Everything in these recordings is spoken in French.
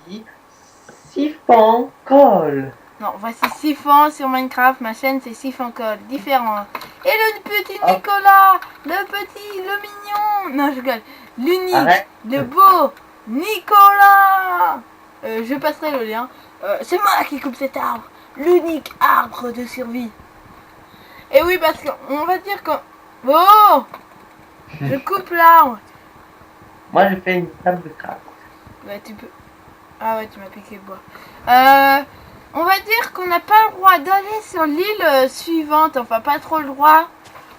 voici Siphon Call. Non, voici Siphon sur Minecraft. Ma chaîne, c'est Siphon Code. Différent. Et le petit Hop. Nicolas. Le petit, le mignon. Non, je rigole. L'unique, Arrête. le beau Nicolas. Je passerai le lien. C'est moi qui coupe cet arbre. L'unique arbre de survie. Et oui, parce qu'on va dire que... Oh, je coupe l'arbre. Moi, je fais une table de craft. Ouais, tu peux... Ah ouais, tu m'as piqué le bois. On va dire qu'on n'a pas le droit d'aller sur l'île suivante. Enfin, pas trop le droit.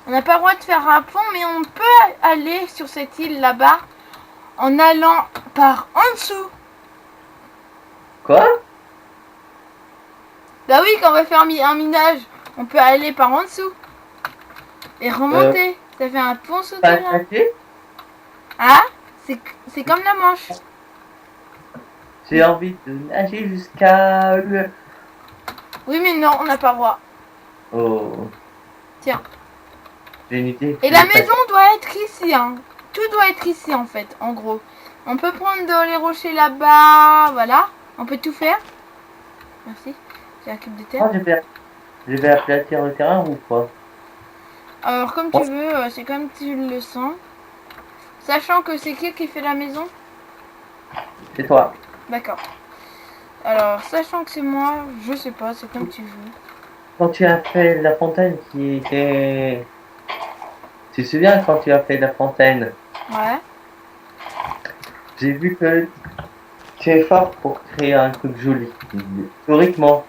On n'a pas le droit de faire un pont, mais on peut aller sur cette île là-bas en allant par en dessous. Quoi? Bah oui, quand on va faire un minage, on peut aller par en dessous. Et remonter. Ça fait un pont Pas souterrain. attaqué? Ah, c'est comme la Manche. J'ai envie de nager jusqu'à... Oui, mais non, on n'a pas le droit. Oh. Tiens. J'ai une idée. Et la maison doit être ici, hein. Tout doit être ici, en fait, en gros. On peut prendre les rochers là-bas, voilà. On peut tout faire. Merci. J'ai un cube de terre. Oh, je vais aplatir le terrain ou quoi? Alors, comme tu veux, c'est comme tu le sens. Sachant que c'est qui fait la maison? C'est toi. D'accord. Alors, sachant que c'est moi, je sais pas, c'est comme tu veux. Quand tu as fait la fontaine qui était... Tu te souviens quand tu as fait la fontaine? Ouais. J'ai vu que tu es fort pour créer un truc joli. Théoriquement,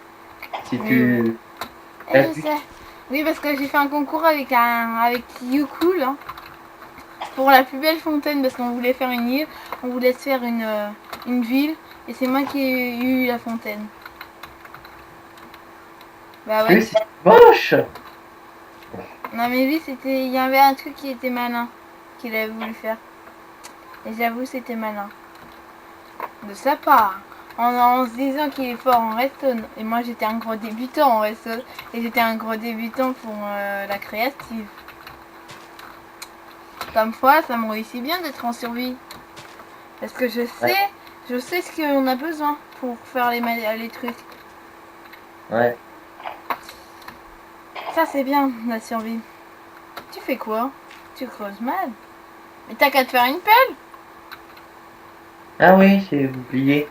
si tu... Et je sais. Oui, parce que j'ai fait un concours avec YouCool, hein, pour la plus belle fontaine, parce qu'on voulait faire une île, on voulait se faire une ville, et c'est moi qui ai eu la fontaine. Bah ouais. Oui, c'est moche. Non mais lui, c'était, il y avait un truc qui était malin, qu'il avait voulu faire. Et j'avoue, c'était malin. De sa part. En se disant qu'il est fort en redstone. Et moi, j'étais un gros débutant en redstone. Et j'étais un gros débutant pour la créative. Comme fois, ça me réussit bien d'être en survie. Parce que je sais ce qu'on a besoin pour faire les trucs. Ouais. Ça, c'est bien, la survie. Tu fais quoi? Tu creuses mal. Mais t'as qu'à te faire une pelle. Ah oui, j'ai oublié.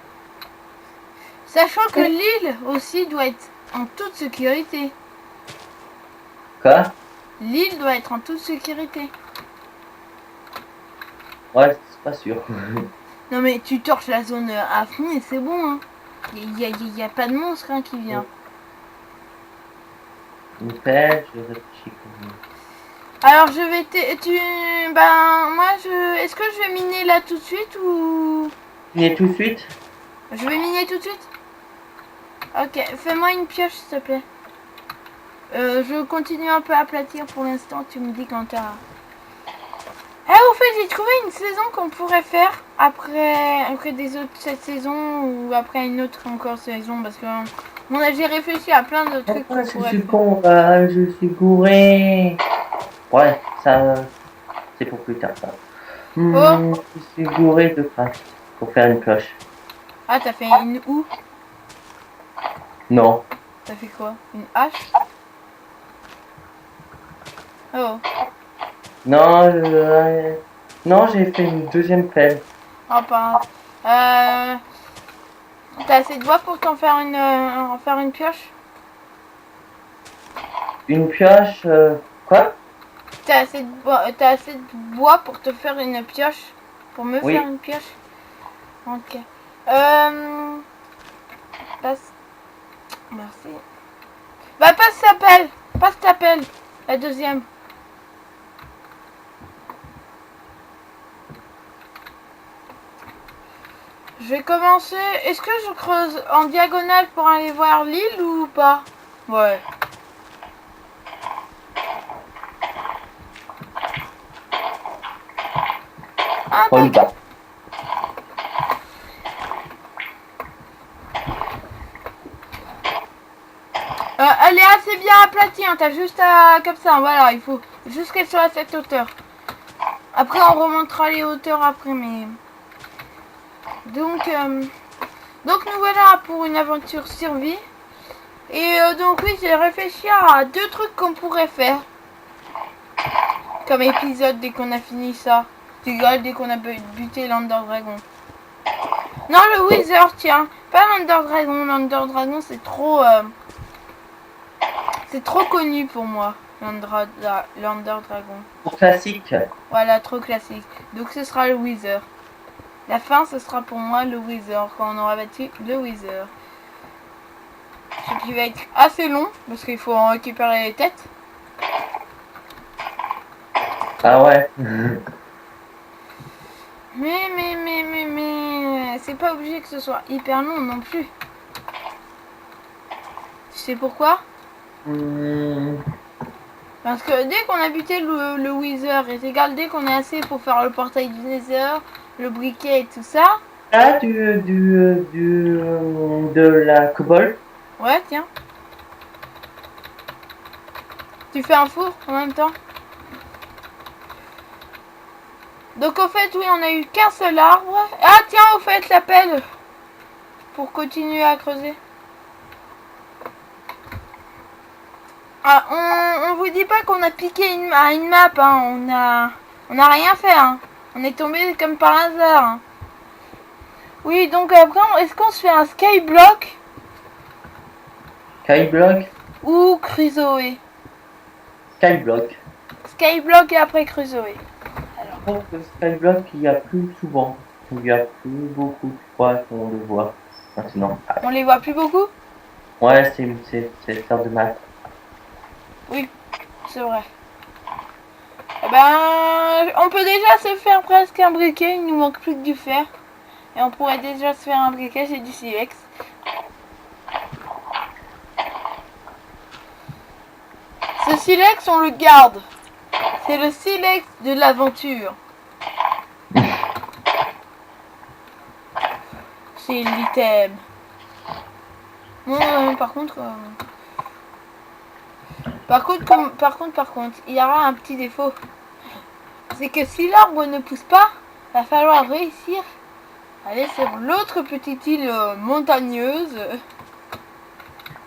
Sachant que l'île aussi doit être en toute sécurité. Quoi? L'île doit être en toute sécurité. Ouais, c'est pas sûr. Non mais tu torches la zone à fond et c'est bon, hein. Y a pas de monstre, hein, qui vient. Une pelle, je réfléchis quand même. Alors je vais est-ce que je vais miner là tout de suite ou... Finis tout de suite? Je vais miner tout de suite. Ok, fais-moi une pioche s'il te plaît. Je continue un peu à aplatir pour l'instant, tu me dis quand t'as... Ah, au fait, j'ai trouvé une saison qu'on pourrait faire après des autres cette saison ou après une autre encore saison parce que j'ai réfléchi à plein de trucs qu'on Je pourrait suis faire. con, je suis gouré. Ouais, ça, c'est pour plus tard, ça. Oh, Je suis gouré de craft pour faire une cloche. ah, t'as fait une où? Non. T'as fait quoi? Une hache? Oh. Non, non, j'ai fait une deuxième pelle. Oh, pas. T'as assez de bois pour en faire une pioche? Une pioche, quoi? T'as assez de bois pour te faire une pioche? Pour me Oui. faire une pioche? Ok. Passe. Merci. Bah, passe ta pelle. Passe ta pelle. La deuxième. Je vais commencer. Est-ce que je creuse en diagonale pour aller voir l'île ou pas? Ouais. Ah, Prends pas. elle est assez bien aplatie, hein. T'as juste à... comme ça, voilà. Il faut juste qu'elle soit à cette hauteur. Après, on remontera les hauteurs après, mais... Donc, Donc nous voilà pour une aventure survie. Et donc oui, j'ai réfléchi à 2 trucs qu'on pourrait faire. Comme épisode dès qu'on a fini ça. Dès qu'on a buté l'Under Dragon. Non, le Wither, tiens. Pas l'Under Dragon. L'Under Dragon, c'est trop... c'est trop connu pour moi. L'Under Dragon. Pour classique. Voilà, trop classique. Donc ce sera le Wither. La fin, ce sera pour moi le Wither. Quand on aura battu le Wither. Ce qui va être assez long. Parce qu'il faut en récupérer les têtes. Ah ouais. Mais, c'est pas obligé que ce soit hyper long non plus. Tu sais pourquoi? Parce que dès qu'on a buté le Wither, est égal dès qu'on est assez pour faire le portail du Nether, le briquet et tout ça. Ah, de la cobalt. Ouais, tiens. Tu fais un four en même temps. Donc au fait, oui, on a eu qu'un seul arbre. Ah tiens, au fait, la pelle. Pour continuer à creuser. Ah, on vous dit pas qu'on a piqué à une map, hein. On a rien fait, hein. On est tombé comme par hasard. Hein. Oui, donc après, est-ce qu'on se fait un skyblock Skyblock. ou Crusoe? Skyblock. Skyblock et après Crusoe. Je trouve que Skyblock, il y a plus souvent. Il y a plus beaucoup de fois qu'on le voit maintenant. On les voit plus beaucoup? Ouais, c'est une sorte de map. Oui, c'est vrai. Eh ben, on peut déjà se faire presque un briquet, il nous manque plus que du fer. Et on pourrait déjà se faire un briquet, c'est du silex. Ce silex, on le garde. C'est le silex de l'aventure. C'est l'item. Bon, par contre, il y aura un petit défaut. C'est que si l'arbre ne pousse pas, va falloir réussir à aller sur l'autre petite île montagneuse.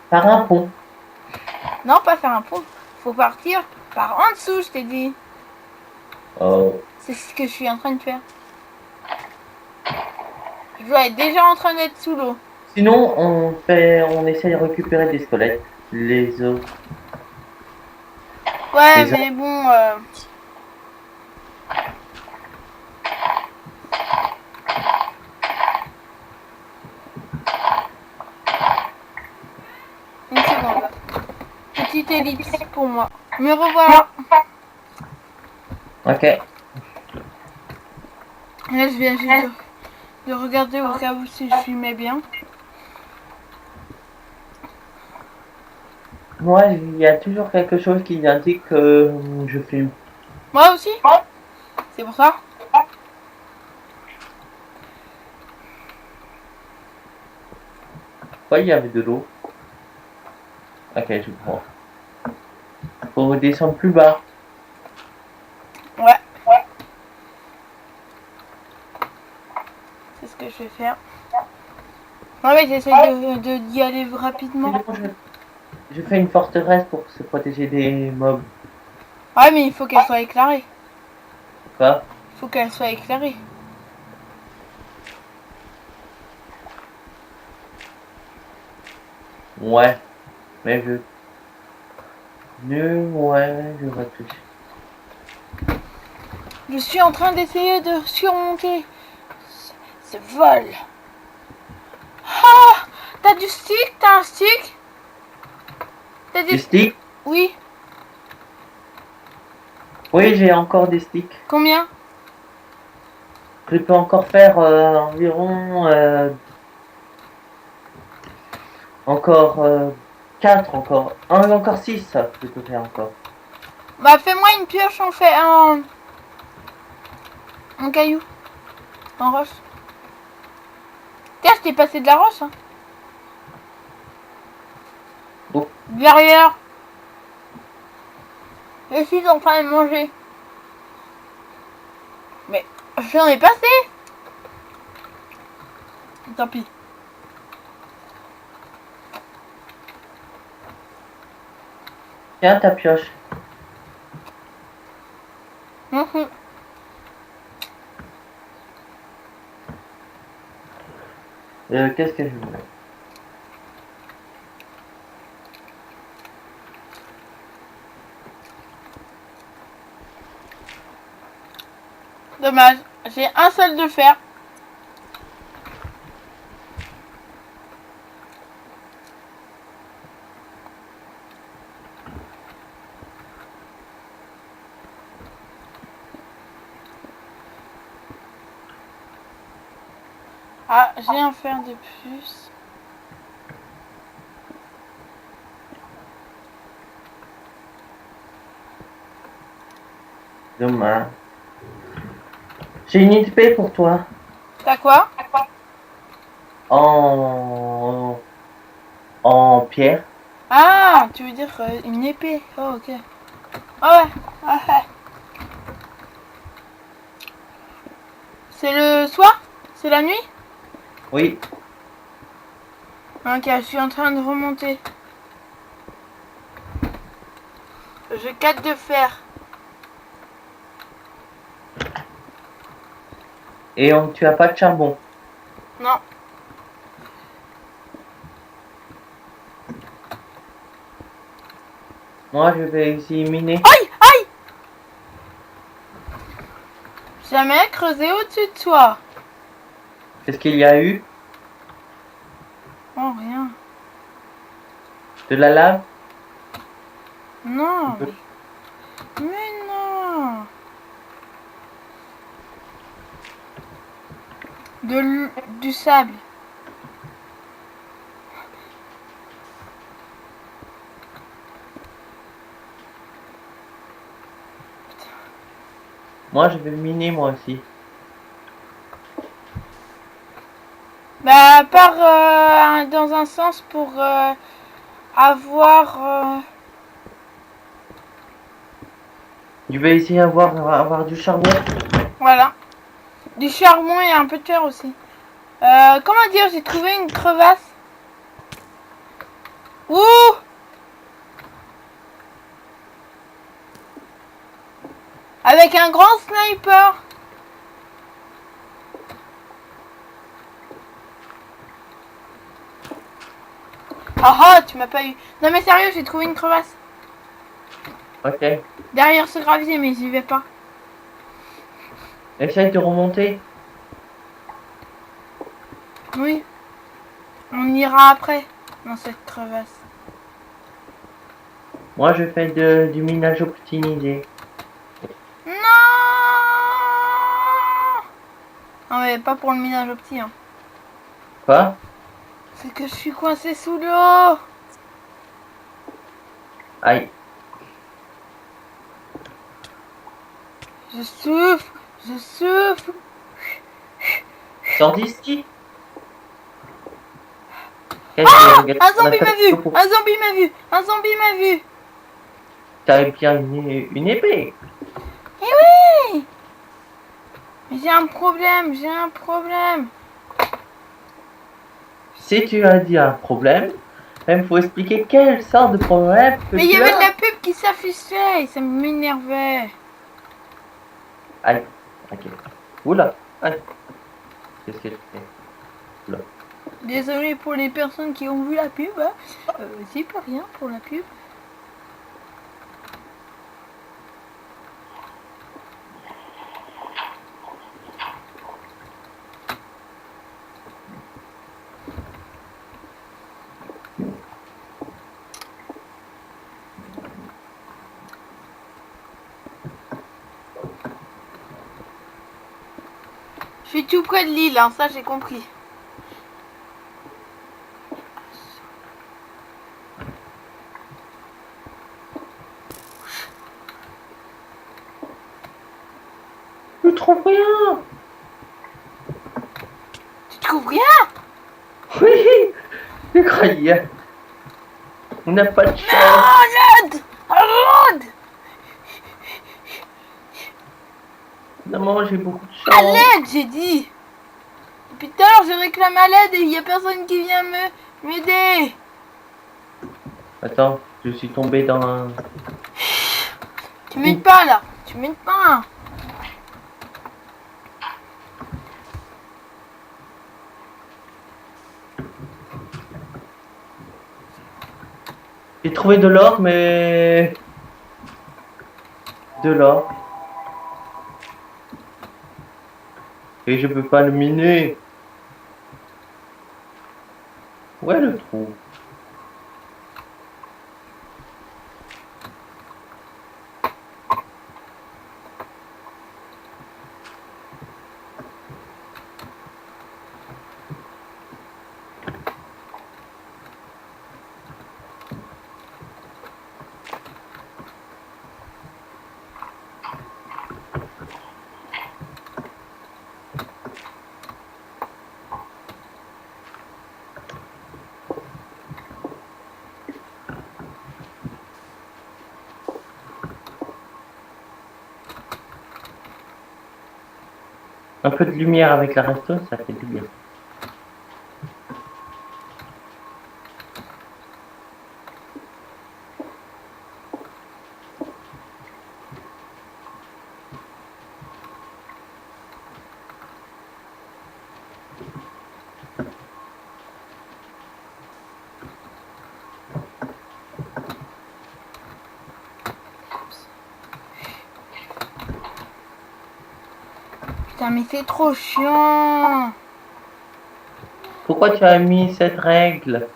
Par un pont. Non, pas faire un pont. Faut partir par en dessous, je t'ai dit. Oh. C'est ce que je suis en train de faire. Je dois être déjà en train d'être sous l'eau. Sinon, on essaie de récupérer des squelettes. Les os. Ouais, Les mais bon... Une seconde. Petite ellipse pour moi. Me revoilà. Ok. Là, je viens juste de regarder au cas où si je filmais bien. Moi, il y a toujours quelque chose qui indique que je filme. Moi aussi. C'est pour ça. Ouais, il y avait de l'eau. Ok, je prends. Faut descendre plus bas. Ouais. C'est ce que je vais faire. Ouais, j'essaie d'y aller rapidement. Sinon, je fais une forteresse pour se protéger des mobs. Ouais, mais il faut qu'elle soit éclairée. Quoi? Il faut qu'elle soit éclairée. Ouais. Mais je réfléchis. Je suis en train d'essayer de surmonter ce vol. Ah! T'as du stick? T'as un stick? T'as Des sticks? Oui. Oui, j'ai encore des sticks. Combien? Je peux encore faire environ encore 4 encore. Encore 6, je peux faire encore. Bah, fais-moi une pioche, on fait un caillou. En roche. Tiens, je t'ai passé de la roche. Hein. Oh. Derrière. Je suis en train de manger. Mais j'en ai passé. Tant pis. Tiens ta pioche. Mhm. Qu'est-ce que je voulais? Dommage. J'ai un seul de fer. Ah, j'ai un fer de plus. Dommage. J'ai une épée pour toi. T'as quoi? En... En pierre. Ah, tu veux dire une épée. Oh, ok. Ah ouais. Ah ouais. C'est le soir? C'est la nuit? Oui. Ok, je suis en train de remonter. J'ai 4 de fer. Et tu as pas de charbon. Non. Moi, je vais essayer miner. Aïe! Aïe! Jamais creusé au-dessus de toi. Qu'est-ce qu'il y a eu? Oh, rien. De la lave? Non. Un peu. Mais non. Du sable. Moi, je vais miner moi aussi. Bah, part dans un sens pour avoir... Je vais essayer avoir du charbon. voilà. Du charbon et un peu de fer aussi. Comment dire, j'ai trouvé une crevasse. Ouh! Avec un grand sniper. Ah ah, tu m'as pas eu. Non mais sérieux, j'ai trouvé une crevasse. Ok. Derrière ce gravier, mais j'y vais pas. Essaye de remonter. Oui. On ira après, dans cette crevasse. Moi, je fais du minage optimisé. Non! Non mais pas pour le minage au petit. Hein. Quoi? C'est que je suis coincé sous l'eau. Aïe. Je souffle. Je souffle. Sors d'ici. Ah! Regarde, Un on a zombie fait m'a vu. pour- Un zombie m'a vu. Un zombie m'a vu. T'as bien une épée. Eh oui! Mais j'ai un problème. J'ai un problème. Si tu as dit un problème, il faut expliquer quelle sorte de problème que Mais il y tu avait de as. la pub qui s'affichait et ça m'énervait. Aïe. Ok. Oula. Aïe. Qu'est-ce que je fais? Oula. Désolé pour les personnes qui ont vu la pub. Hein. J'y peux rien pour la pub. Je suis tout près de l'île, hein, ça j'ai compris. Je trouve rien. Tu trouves rien? Oui. Je croyais. On n'a pas de chance. Non, l'aide! L'aide! Finalement, j'ai beaucoup de À chance. l'aide, j'ai dit! Depuis tout à l'heure, je réclame à l'aide et il n'y a personne qui vient m'aider. Attends, Je suis tombé dans un... Tu m'aides pas là. Tu m'aides pas. J'ai trouvé de l'or, mais... De l'or. Et je peux pas le miner. Où est le trou? Un peu de lumière avec la resto, ça fait du bien. Putain, mais c'est trop chiant. Pourquoi tu as mis cette règle?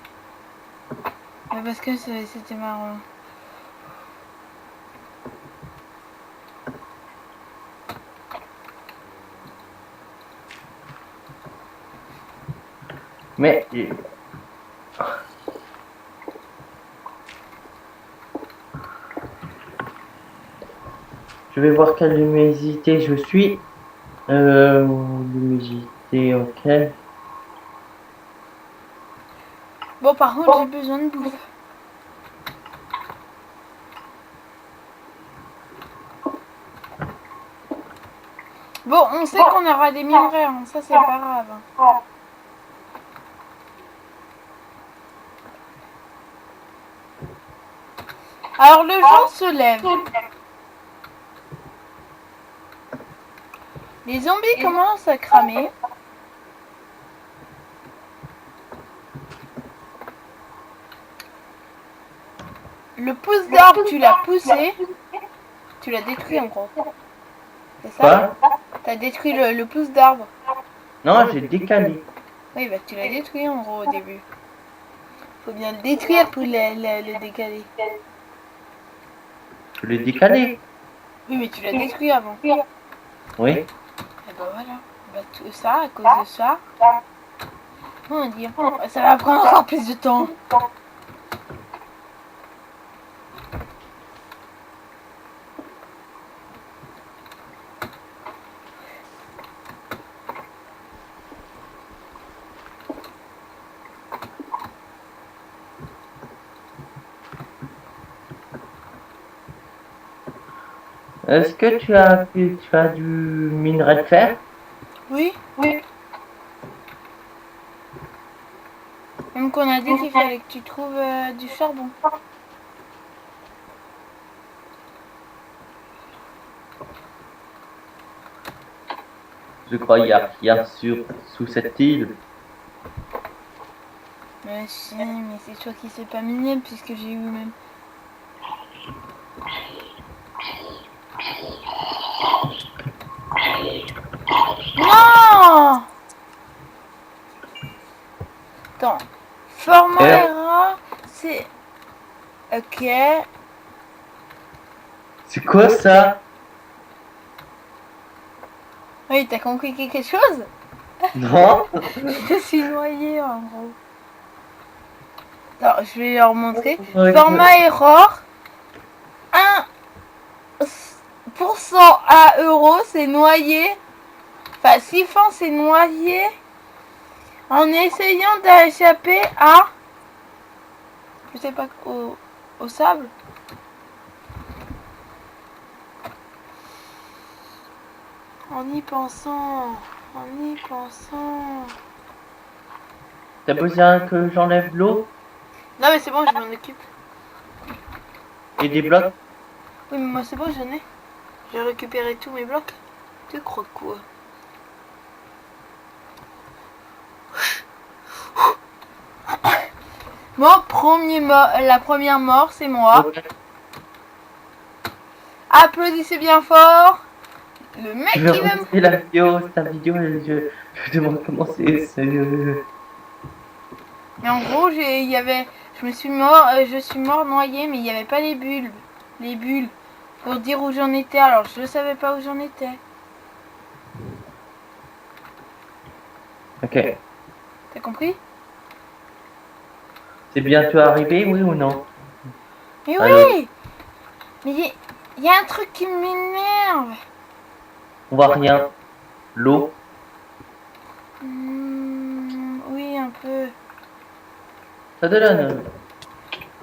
Mais parce que c'était marrant. Mais... Je vais voir quelle luminosité je suis. Luminosité, ok. Bon, par contre, j'ai besoin de bouffe. Bon, on sait qu'on aura des minerais, hein, ça c'est pas grave. Alors le jour se lève. Les zombies commencent à cramer. Le pouce d'arbre, tu l'as poussé. Tu l'as détruit en gros. C'est ça? T'as détruit le pouce d'arbre. Non, j'ai décalé. Oui, bah tu l'as détruit en gros au début. Faut bien le détruire pour le décaler. Je l'ai décalé. Oui, mais tu l'as détruit avant. Oui. Et bah voilà. Bah tout ça, à cause de ça. Comment dire? Ça va prendre encore plus de temps. Est-ce que tu as du minerai de fer? Oui. Donc on a dit qu'il fallait que tu trouves du charbon. Je crois qu'il n'y a rien sous cette île. Mais si, mais c'est toi qui sais pas miner puisque j'ai eu même. Non! Attends. Formaera, c'est... Ok. C'est quoi ça? Oui, t'as compris quelque chose? Non. Je suis noyée en gros. Alors, je vais leur montrer. Ouais. Format error. 1% à euro, c'est noyé. Enfin, 6 francs, c'est noyé. En essayant d'échapper à... Je sais pas, au sable. En y pensant. T'as besoin que j'enlève l'eau? Non mais c'est bon, je m'en occupe. Et des blocs. Oui, mais moi c'est bon, j'en ai. J'ai récupéré tous mes blocs. Tu crois quoi? Bon, la première mort, c'est moi. Ok. Applaudissez bien fort. Le mec Je vais qui va me... remonter la vidéo, cette vidéo, je demande comment c'est. Mais en gros, je suis mort noyé, mais il n'y avait pas les bulles. Les bulles. Pour dire où j'en étais, alors je ne savais pas où j'en étais. Ok. T'as compris? C'est bientôt arrivé, oui ou non? Mais Allô. oui! Mais il y a un truc qui m'énerve. On voit rien. L'eau. Oui, un peu. Ça donne.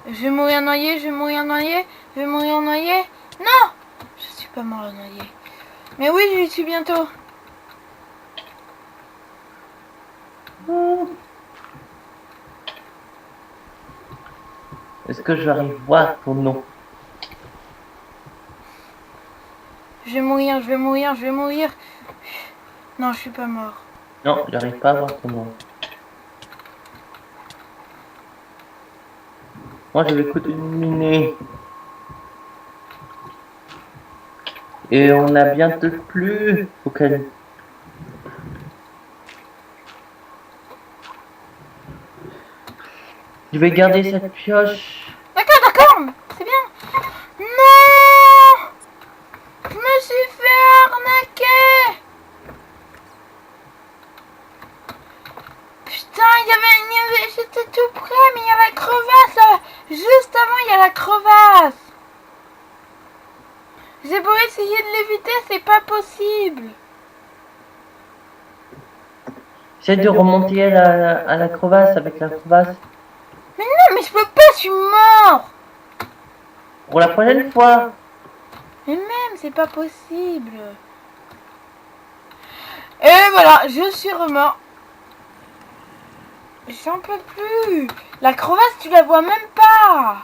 Je vais mourir noyé, je vais mourir noyé, je vais mourir noyé. Non! Je suis pas mort noyé. Mais oui, j'y suis bientôt. Est-ce que j'arrive à voir ton nom? Je vais mourir, je vais mourir, je vais mourir. Non, je suis pas mort. Non, j'arrive pas à voir ton nom. Moi, je vais continuer. Et on a bientôt plus. Faut qu'elle. Je vais garder cette pioche. D'accord, d'accord, c'est bien. Non! Je me suis fait arnaquer! Putain, j'étais tout près, mais il y avait la crevasse là. Juste avant, il y a la crevasse. J'ai beau essayer de l'éviter, c'est pas possible. J'essaie de remonter à la crevasse avec la crevasse. Mais non, mais je peux pas, je suis mort. Pour la prochaine fois. Mais même, c'est pas possible. Et voilà, je suis remort. J'en peux plus. La crevasse, tu la vois même pas.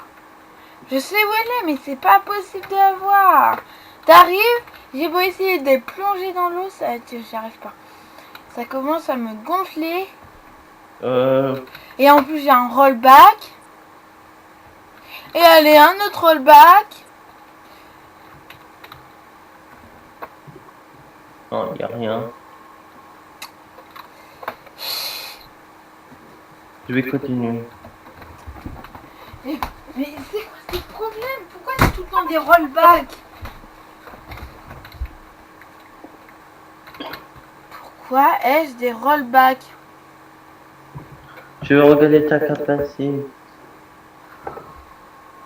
Je sais où elle est, mais c'est pas possible de la voir. T'arrives, j'ai beau essayer de plonger dans l'eau, j'y arrive pas. Ça commence à me gonfler. Et en plus, j'ai un rollback. Et allez, un autre rollback. Non, y a rien. Je vais continuer. Mais c'est quoi ce problème? Pourquoi c'est tout le temps des rollbacks? Pourquoi ai-je des rollbacks? Je vais regarder ta capacité.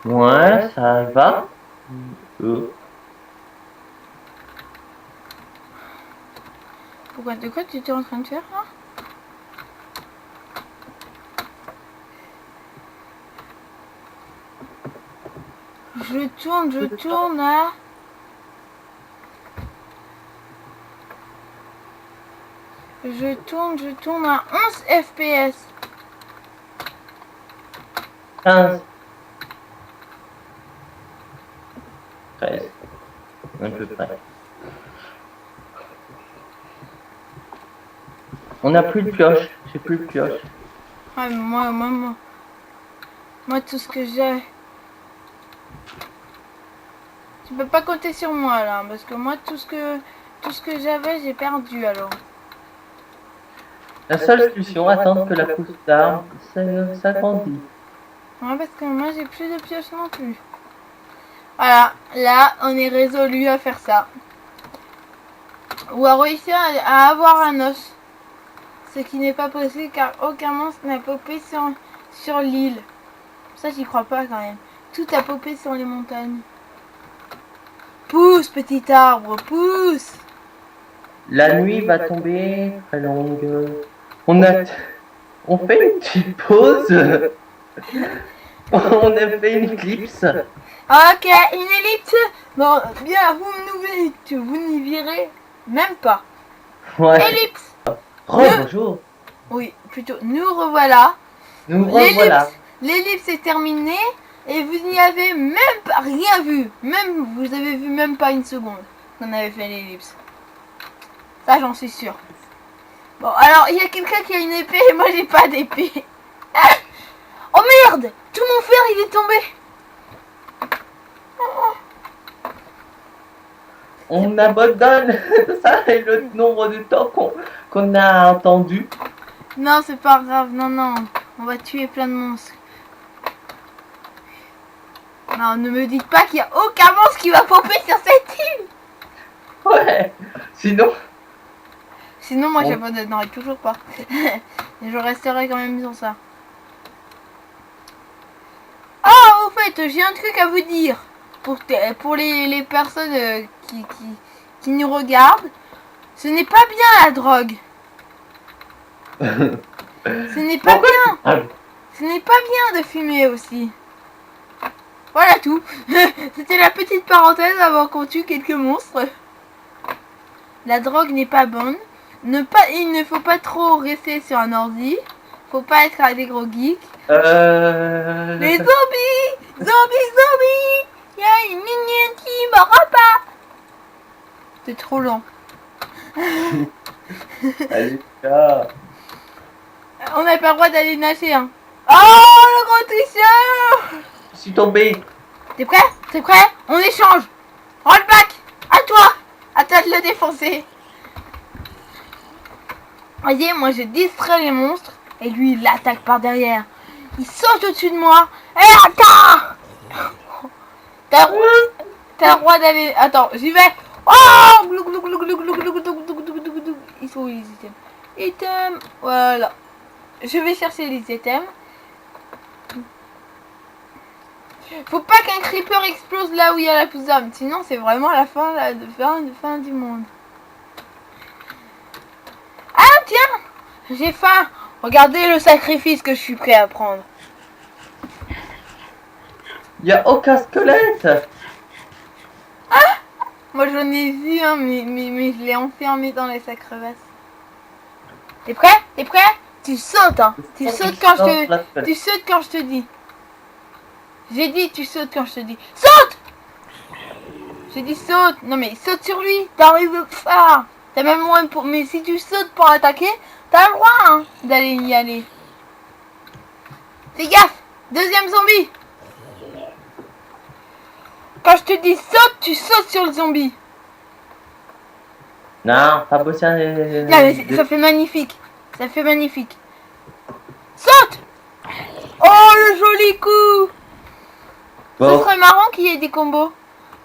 Ouais, ça va. Pourquoi, de quoi tu étais en train de faire là? Je tourne à... Je tourne à 11 FPS. 15. 13. Un peu près. On n'a plus de pioche. J'ai plus de pioche. Ouais, mais moi, tout ce que j'ai... Tu peux pas compter sur moi là, parce que moi, tout ce que j'avais, j'ai perdu alors. La seule solution, attendre que la pousse d'armes s'agrandisse. Ouais, parce que moi, j'ai plus de pioches non plus. Voilà, là, on est résolu à faire ça. Ou à réussir à avoir un os. Ce qui n'est pas possible car aucun monstre n'a popé sur l'île. Ça, j'y crois pas quand même. Tout a popé sur les montagnes. Pousse, petit arbre, pousse! La nuit va tomber très longue. On fait une petite pause. On a fait une éclipse. Ok, une ellipse. Bon, bien, vous n'y virez même pas. Ouais. Ellipse. Bonjour. Oui, plutôt, nous revoilà. Nous revoilà. L'ellipse est terminée. Et vous n'y avez même pas rien vu. Même, vous avez vu même pas une seconde qu'on avait fait l'ellipse. Ça, j'en suis sûr. Bon, alors, il y a quelqu'un qui a une épée et moi, j'ai pas d'épée. Ah, oh merde! Tout mon fer, il est tombé. On abandonne. Ça est le nombre de temps qu'on a entendu. Non, c'est pas grave. Non, non. On va tuer plein de monstres. Non, ne me dites pas qu'il y a aucun monstre qui va popper sur cette île. Ouais. Sinon, moi, On- j'abandonnerai toujours pas. Et je resterai quand même sur ça. Ah, au fait, j'ai un truc à vous dire. Pour les personnes qui nous regardent. Ce n'est pas bien la drogue. Ce n'est pas Pourquoi bien. Ah, Ce n'est pas bien de fumer aussi. Voilà tout. C'était la petite parenthèse avant qu'on tue quelques monstres. La drogue n'est pas bonne. Il ne faut pas trop rester sur un ordi. Faut pas être des gros geeks. Les zombies! Zombies! Il y a une minienne qui m'aura pas! C'est trop lent. Allez, là. On n'a pas le droit d'aller nager, hein. Oh, le gros tricheur! Je suis tombé. T'es prêt? T'es prêt? On échange! Rollback! À toi! À toi de le défoncer! Voyez, moi je distrais les monstres et lui il l'attaque par derrière. Il saute au-dessus de moi. Et attends! T'as le droit d'aller. Attends, j'y vais! Oh! Glou, glou, glou, glou, glou, glou, glou, glou, glou, glou, glou, glou. Ils sont où les items? Items! Voilà. Je vais chercher les items. Faut pas qu'un creeper explose là où il y a la pousse d'âme, sinon c'est vraiment la fin, fin du monde. Ah tiens, j'ai faim. Regardez le sacrifice que je suis prêt à prendre. Il n'y a aucun squelette. Moi j'en ai vu un, mais je l'ai enfermé dans les sacs crevasses. T'es prêt? T'es prêt? Tu sautes, hein. Tu sautes quand je te dis. J'ai dit tu sautes quand je te dis. Saute! J'ai dit saute. Non mais saute sur lui. T'arrives pas. T'as même moins pour. Mais si tu sautes pour attaquer, t'as le droit hein, d'aller y aller. Fais gaffe. Deuxième zombie. Quand je te dis saute, tu sautes sur le zombie. Non, pas possible. Non, mais ça fait magnifique. Ça fait magnifique. Saute! Oh le joli coup! Bon. Ce serait marrant qu'il y ait des combos.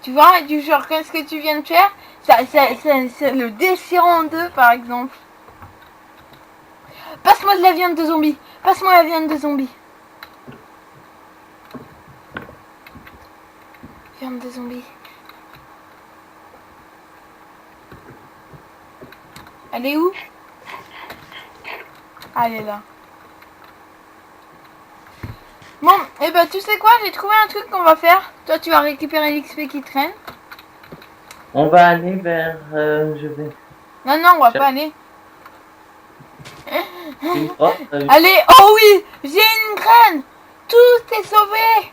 Tu vois, du genre, qu'est-ce que tu viens de faire? Ça le déchire en deux, par exemple. Passe-moi de la viande de zombie. Passe-moi la viande de zombie. Viande de zombie. Elle est où? Ah, elle est là. Bon, et ben tu sais quoi? J'ai trouvé un truc qu'on va faire. Toi, tu vas récupérer l'XP qui traîne. On va aller vers. Je vais. Non, non, on va pas aller. Une fois. Allez, oh oui, j'ai une graine. Tout est sauvé.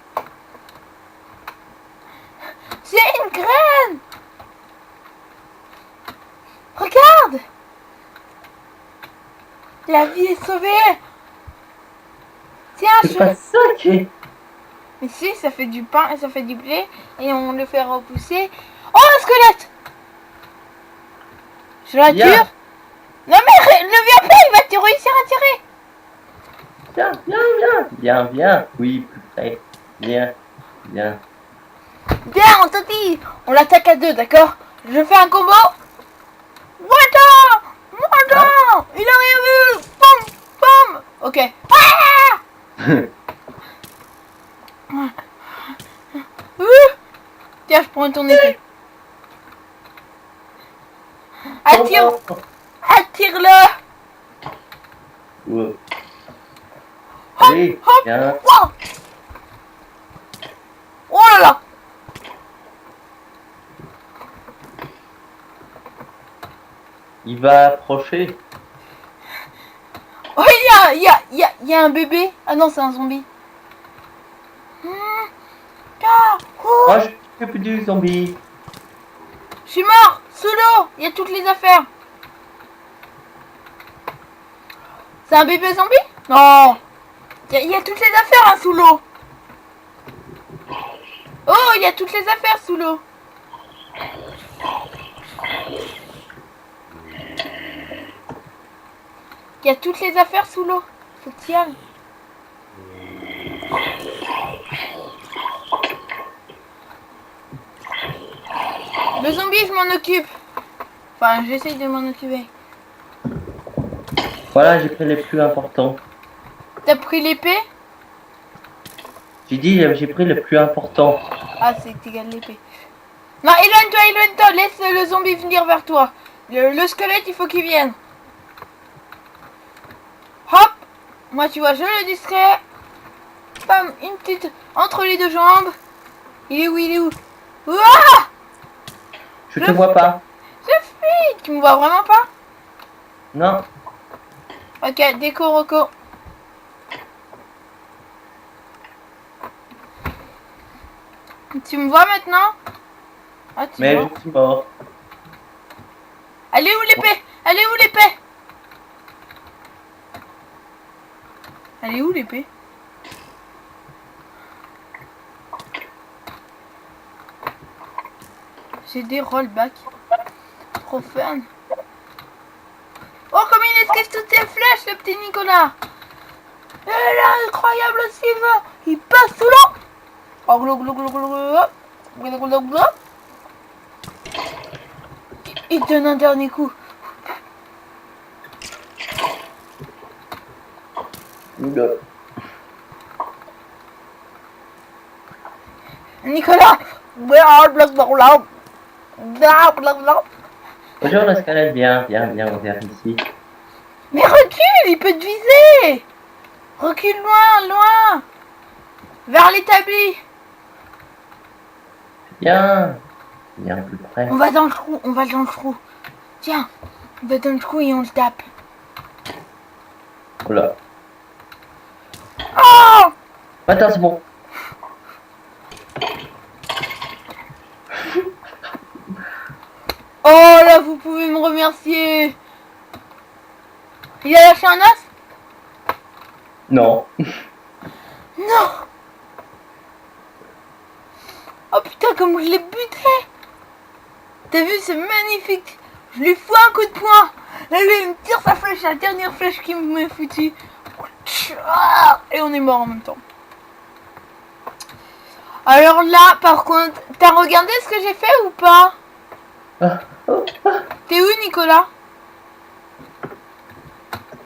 J'ai une graine. Regarde. La vie est sauvée. Tiens, C'est pas ça qui est. Mais si, ça fait du pain, ça fait du blé et on le fait repousser. Oh, un squelette. Je la Viens. tire. Non mais ne viens pas, il va te réussir à tirer. Viens. Oui, plus près. Viens. Viens, on te dit. On l'attaque à deux, d'accord? Je fais un combo. Voilà. Il a rien vu. Pom. Ok. Ah. Tiens, je prends ton épée. Attire-le. Ouais. Allez, Hop. viens. Wow. Oh là là. Il va approcher. Oh, il y a un bébé. Ah non, c'est un zombie. Tiens. Moi, je m'occupe du zombie. Je suis mort. Sous l'eau. Il y a toutes les affaires. C'est un bébé zombie? Non. Il y a toutes les affaires hein, sous l'eau. Oh, il y a toutes les affaires sous l'eau. Il y a toutes les affaires sous l'eau. Faut que tu y ailles. Le zombie, je m'en occupe. Enfin, j'essaye de m'en occuper. Voilà, j'ai pris les plus importants. T'as pris l'épée? J'ai dit, j'ai pris le plus important. Ah, c'est égal l'épée. Non, éloigne-toi, éloigne-toi. Laisse le zombie venir vers toi. Le squelette, il faut qu'il vienne. Hop. Moi, tu vois, je le distrais. Bam, une petite entre les deux jambes. Il est où? Il est où? Ouah! Je te vois pas. Je fuis. Tu me vois vraiment pas? Non. Ok, déco Rocco. Tu me vois maintenant? Ah, tu Mais vois. je suis mort. Elle est où l'épée? Elle est où l'épée? Elle est où l'épée? J'ai des rollbacks. Trop fun. Oh, comme il esquive toutes ses flèches, le petit Nicolas. Et là, incroyable Sylvain. Il passe sous l'eau. Oh, glou, glou, glou, glou, glou. Glou, glou, glou. Il donne un dernier coup. Nicolas. Bonjour la squelette, viens, ici. Mais recule, il peut te viser. Recule loin, loin. Vers l'établi. Viens plus près. On va dans le trou, on va dans le trou. Tiens, on va dans le trou et on le tape. Oula. Oh! Attends, c'est bon. Oh là, vous pouvez me remercier. Il a lâché un os? Non. Non. Oh putain, comme je l'ai buté. T'as vu, c'est magnifique. Je lui fous un coup de poing. Là, lui, il me tire sa flèche, la dernière flèche qu'il m'a foutu. Et on est mort en même temps. Alors là, par contre, t'as regardé ce que j'ai fait ou pas? T'es où, Nicolas?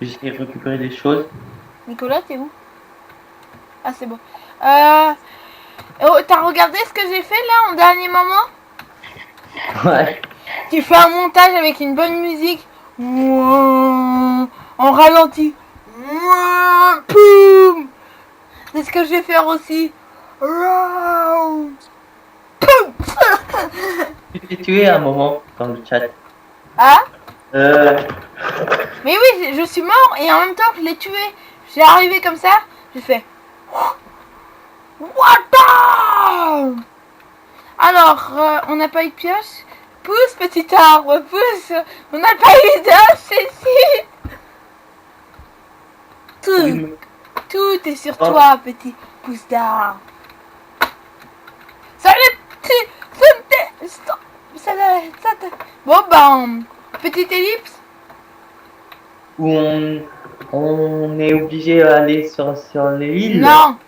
J'ai récupéré des choses. Nicolas, t'es où? Ah, c'est bon. Oh, t'as regardé ce que j'ai fait là en dernier moment? Ouais. Tu fais un montage avec une bonne musique. En ralenti. Poum. C'est ce que je vais faire aussi. Poum. Tu t'es tué à un moment dans le chat. Ah? Euh, Mais oui, je suis mort et en même temps je l'ai tué. J'ai arrivé comme ça, j'ai fait. What the? Alors, on n'a pas eu de pioche. Pousse, petit arbre, pousse. On n'a pas eu d'os ici. Tout est sur toi, petit pouce d'arbre. Salut, petit. Bon, ben, petite ellipse. où on est obligé d'aller sur l'île. Non.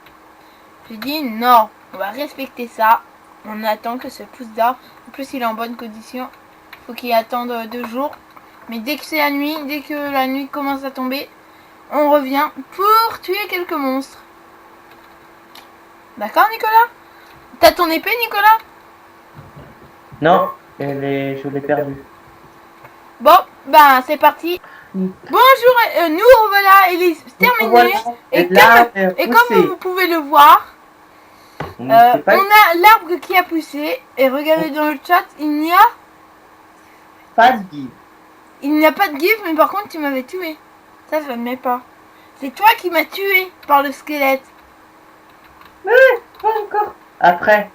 J'ai dit non. On va respecter ça. On attend que ce pouce d'arbre. En plus, il est en bonne condition. Faut qu'il attende 2 jours. Mais dès que c'est la nuit, dès que la nuit commence à tomber, on revient pour tuer quelques monstres. D'accord, Nicolas? T'as ton épée, Nicolas? Non, je l'ai perdue. Bon, ben c'est parti. Bonjour, nous revoilà, Elise, terminé. Voilà. Et là, comme vous pouvez le voir, on on a l'arbre qui a poussé. Et regardez dans le chat, il n'y a pas de guide. Il n'y a pas de gif, mais par contre tu m'avais tué. Ça, je ne mets pas. C'est toi qui m'as tué par le squelette. Pas encore. Après.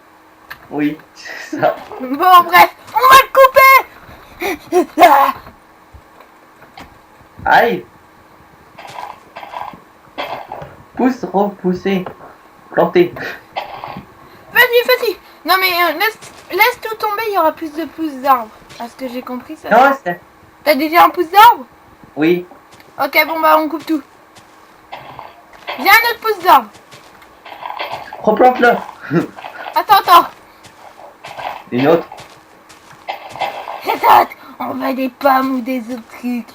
Oui, c'est ça. Bon, bref, on va le couper. Aïe. Pousse, repousser. Planter. Vas-y, vas-y. Non mais laisse tout tomber, il y aura plus de pousses d'arbres. À ce que j'ai compris, ça. Non, c'est... T'as déjà un pouce d'arbre? Oui. Ok, bon bah on coupe tout. Viens un autre pouce d'arbre. Replante-le. Attends. Une autre. Attends, on va des pommes ou des autres trucs.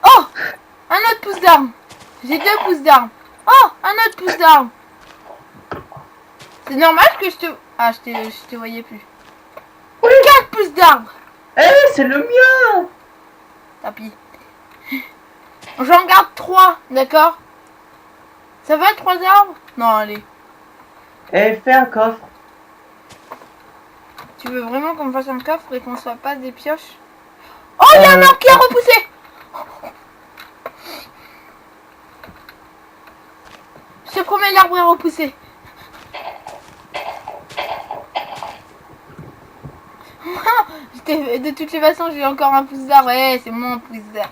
Oh, un autre pouce d'arbre. J'ai 2 pouces d'arbre. Oh, un autre pouce d'arbre. C'est normal que je te... Ah, je te voyais plus. Oui. 4 pouces d'arbre. Eh, c'est le mien. Tant pis. J'en garde 3, d'accord? Ça va 3 arbres? Non, allez. Eh, fais un coffre. Tu veux vraiment qu'on fasse un coffre et qu'on soit pas des pioches? Oh, il y a un arbre qui a repoussé. Je te promets, l'arbre est repoussé. De toutes les façons, j'ai encore un pouce d'arbre. Ouais, c'est mon pouce d'arbre.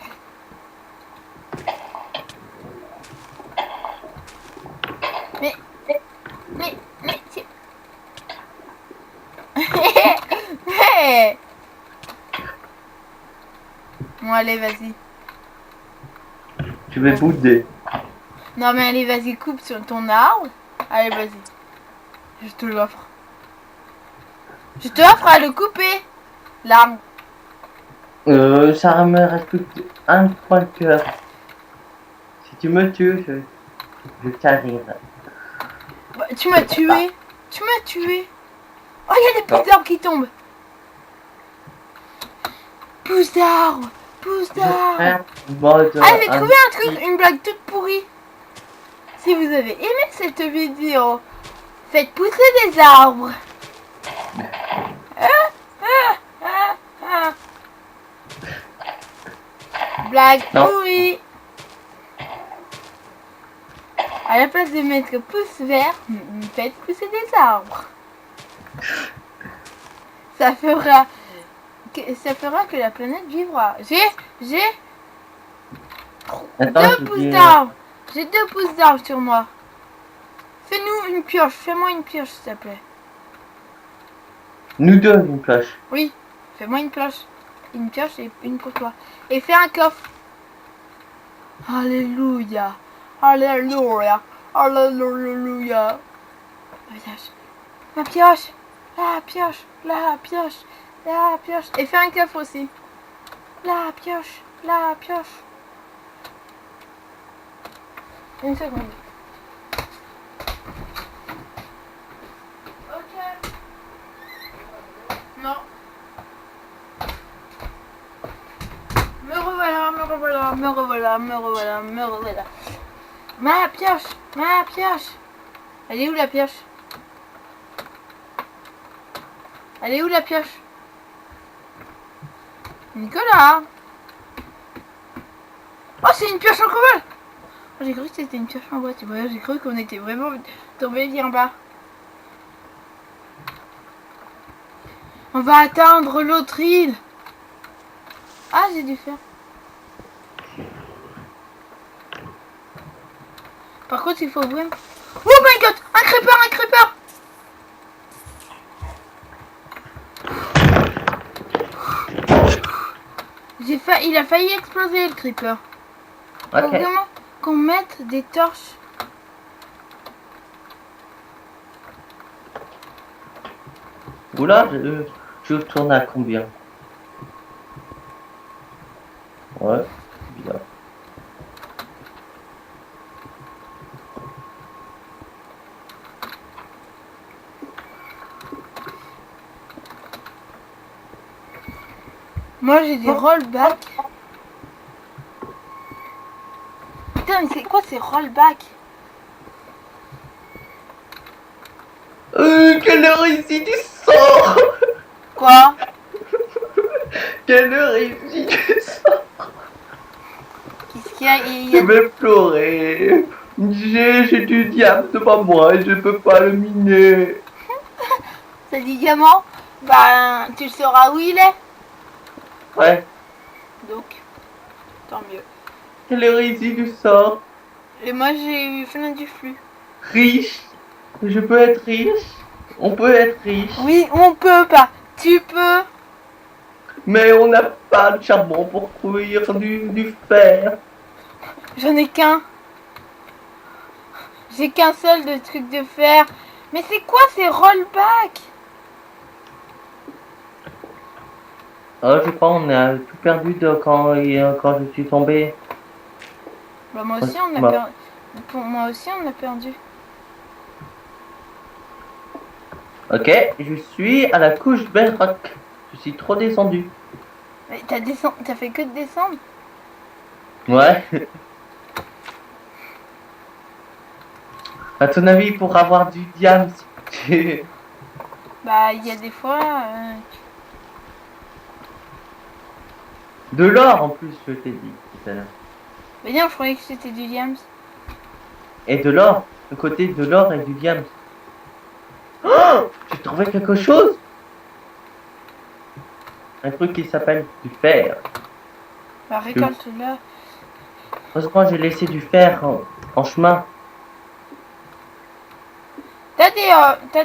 Mais, c'est... Mais... Bon, allez, vas-y. Tu veux bouder. Non, mais allez, vas-y, coupe sur ton arbre. Allez, vas-y. Je te l'offre. Je te offre à le couper. L'arbre. Ça me reste plus un point de cœur. Si tu me tues, je t'arrive. Bah, tu m'as tué. Tu m'as tué. Oh, il y a des pousses d'arbres qui tombent. Pousse d'arbre. Pousse d'arbre. Ah, j'ai trouvé un truc, une blague toute pourrie. Si vous avez aimé cette vidéo, faites pousser des arbres. Blague pourrie. À la place de mettre pouce vert, faites pousser des arbres. Ça fera que la planète vivra. J'ai 2 pouces d'arbres. J'ai 2 pouces d'arbres sur moi. Fais-nous une pioche. Fais-moi une pioche, s'il te plaît. Nous deux, une cloche. Oui, fais-moi une pioche. Une pioche et une pour toi. Et fais un coffre. Alléluia. Alléluia. Alléluia. Ma pioche. La pioche. La pioche. La pioche. Et fais un coffre aussi. La pioche. La pioche. Une seconde. Ok. Non. Me revoilà, me revoilà, me revoilà, me revoilà, me revoilà. Ma pioche. Ma pioche. Elle est où la pioche? Elle est où la pioche? Nicolas. Oh, c'est une pioche en cobalt. Oh, j'ai cru que c'était une pioche en bois, tu vois. J'ai cru qu'on était vraiment tombé bien bas. On va atteindre l'autre île. Ah, j'ai dû faire. Par contre, il faut vraiment... Oh my god, un creeper, un creeper. Il a failli exploser le creeper. Faut vraiment qu'on mette des torches. Oula, je tourne à combien? Ouais, bien. Moi j'ai des rollbacks. Putain, mais c'est quoi ces rollbacks? Quelle heure ici tu sors? Quoi? Quelle heure ici tu sors? Qu'est-ce qu'il y a? Je vais pleurer. J'ai du diable devant moi et je peux pas le miner. C'est du diamant. Ben, tu sauras où il est. Ouais, Donc, tant mieux. quelle hérésie du sort. Et moi, j'ai eu plein du flux. Riche. Je peux être riche. On peut être riche. Oui, on peut pas. Tu peux. Mais on n'a pas de charbon pour cuire du fer. J'en ai qu'un. J'ai qu'un seul de truc de fer. Mais c'est quoi ces rollbacks? Je crois qu'on a tout perdu quand je suis tombé. Bah, moi aussi, on a Bah. perdu. Pour moi aussi, on a perdu. Ok, je suis à la couche bedrock. Je suis trop descendu. Mais t'as fait que de descendre. Ouais. À ton avis, pour avoir du diamant, Bah, il y a des fois. de l'or en plus, je t'ai dit tout à l'heure. Mais non, je croyais que c'était du diams. Et de l'or, le côté de l'or et du diamant. Oh, j'ai trouvé quelque chose. Un truc qui s'appelle du fer. Bah, récolte-le. Heureusement, j'ai laissé du fer en chemin. T'as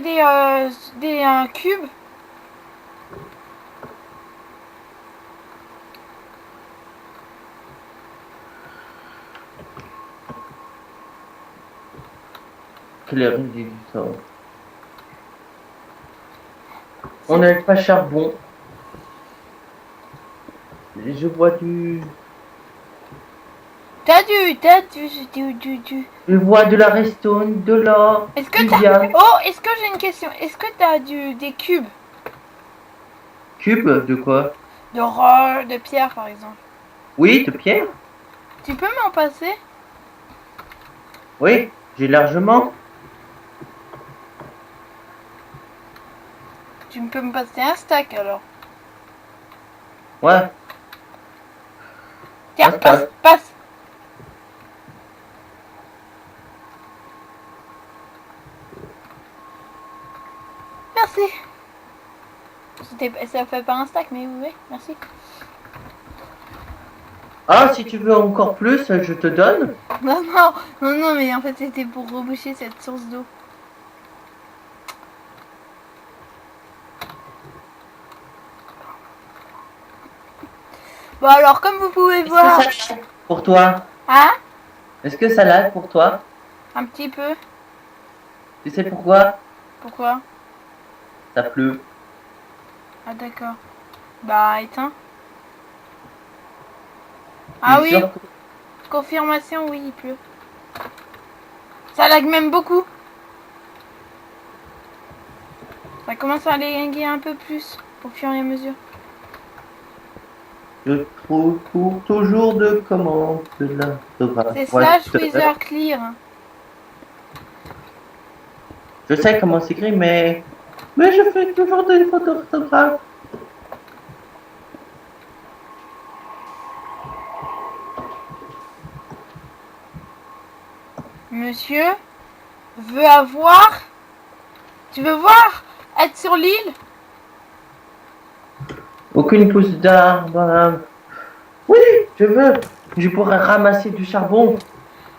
des cubes. Quelle hérésie du sort. On n'a pas charbon. Je vois du... Je vois de la redstone, de l'or, Est-ce que du t'as... diamant. Oh, est-ce que j'ai une question? Est-ce que t'as des cubes? Cube de quoi? De pierre, par exemple. Oui, de pierre. Tu peux m'en passer? Oui, j'ai largement. Tu peux me passer un stack, alors. Ouais. Tiens, Un passe, stack. passe. Merci. Ça fait pas un stack, mais oui, merci. Ah, si tu veux encore plus, je te donne. Non, mais en fait, c'était pour reboucher cette source d'eau. Bon, alors, comme vous pouvez Est-ce voir... que ça lag pour toi? Hein? Est-ce que ça lag pour toi? Un petit peu. Tu sais pourquoi? Pourquoi? Ça pleut. Ah, d'accord. Bah, éteins. Ah oui, Sûr que- confirmation, oui, il pleut. Ça lag même beaucoup. Ça commence à laguer un peu plus au fur et à mesure. Je trouve pour toujours de commandes de l'orthographe. C'est Ouais, slash tout à fait. wither clear. Je sais comment s'écrit, mais je fais toujours des fautes d'orthographe. Monsieur veut avoir... Tu veux voir? Être sur l'île? Aucune pousse d'arbre. Oui, je veux. Je pourrais ramasser du charbon.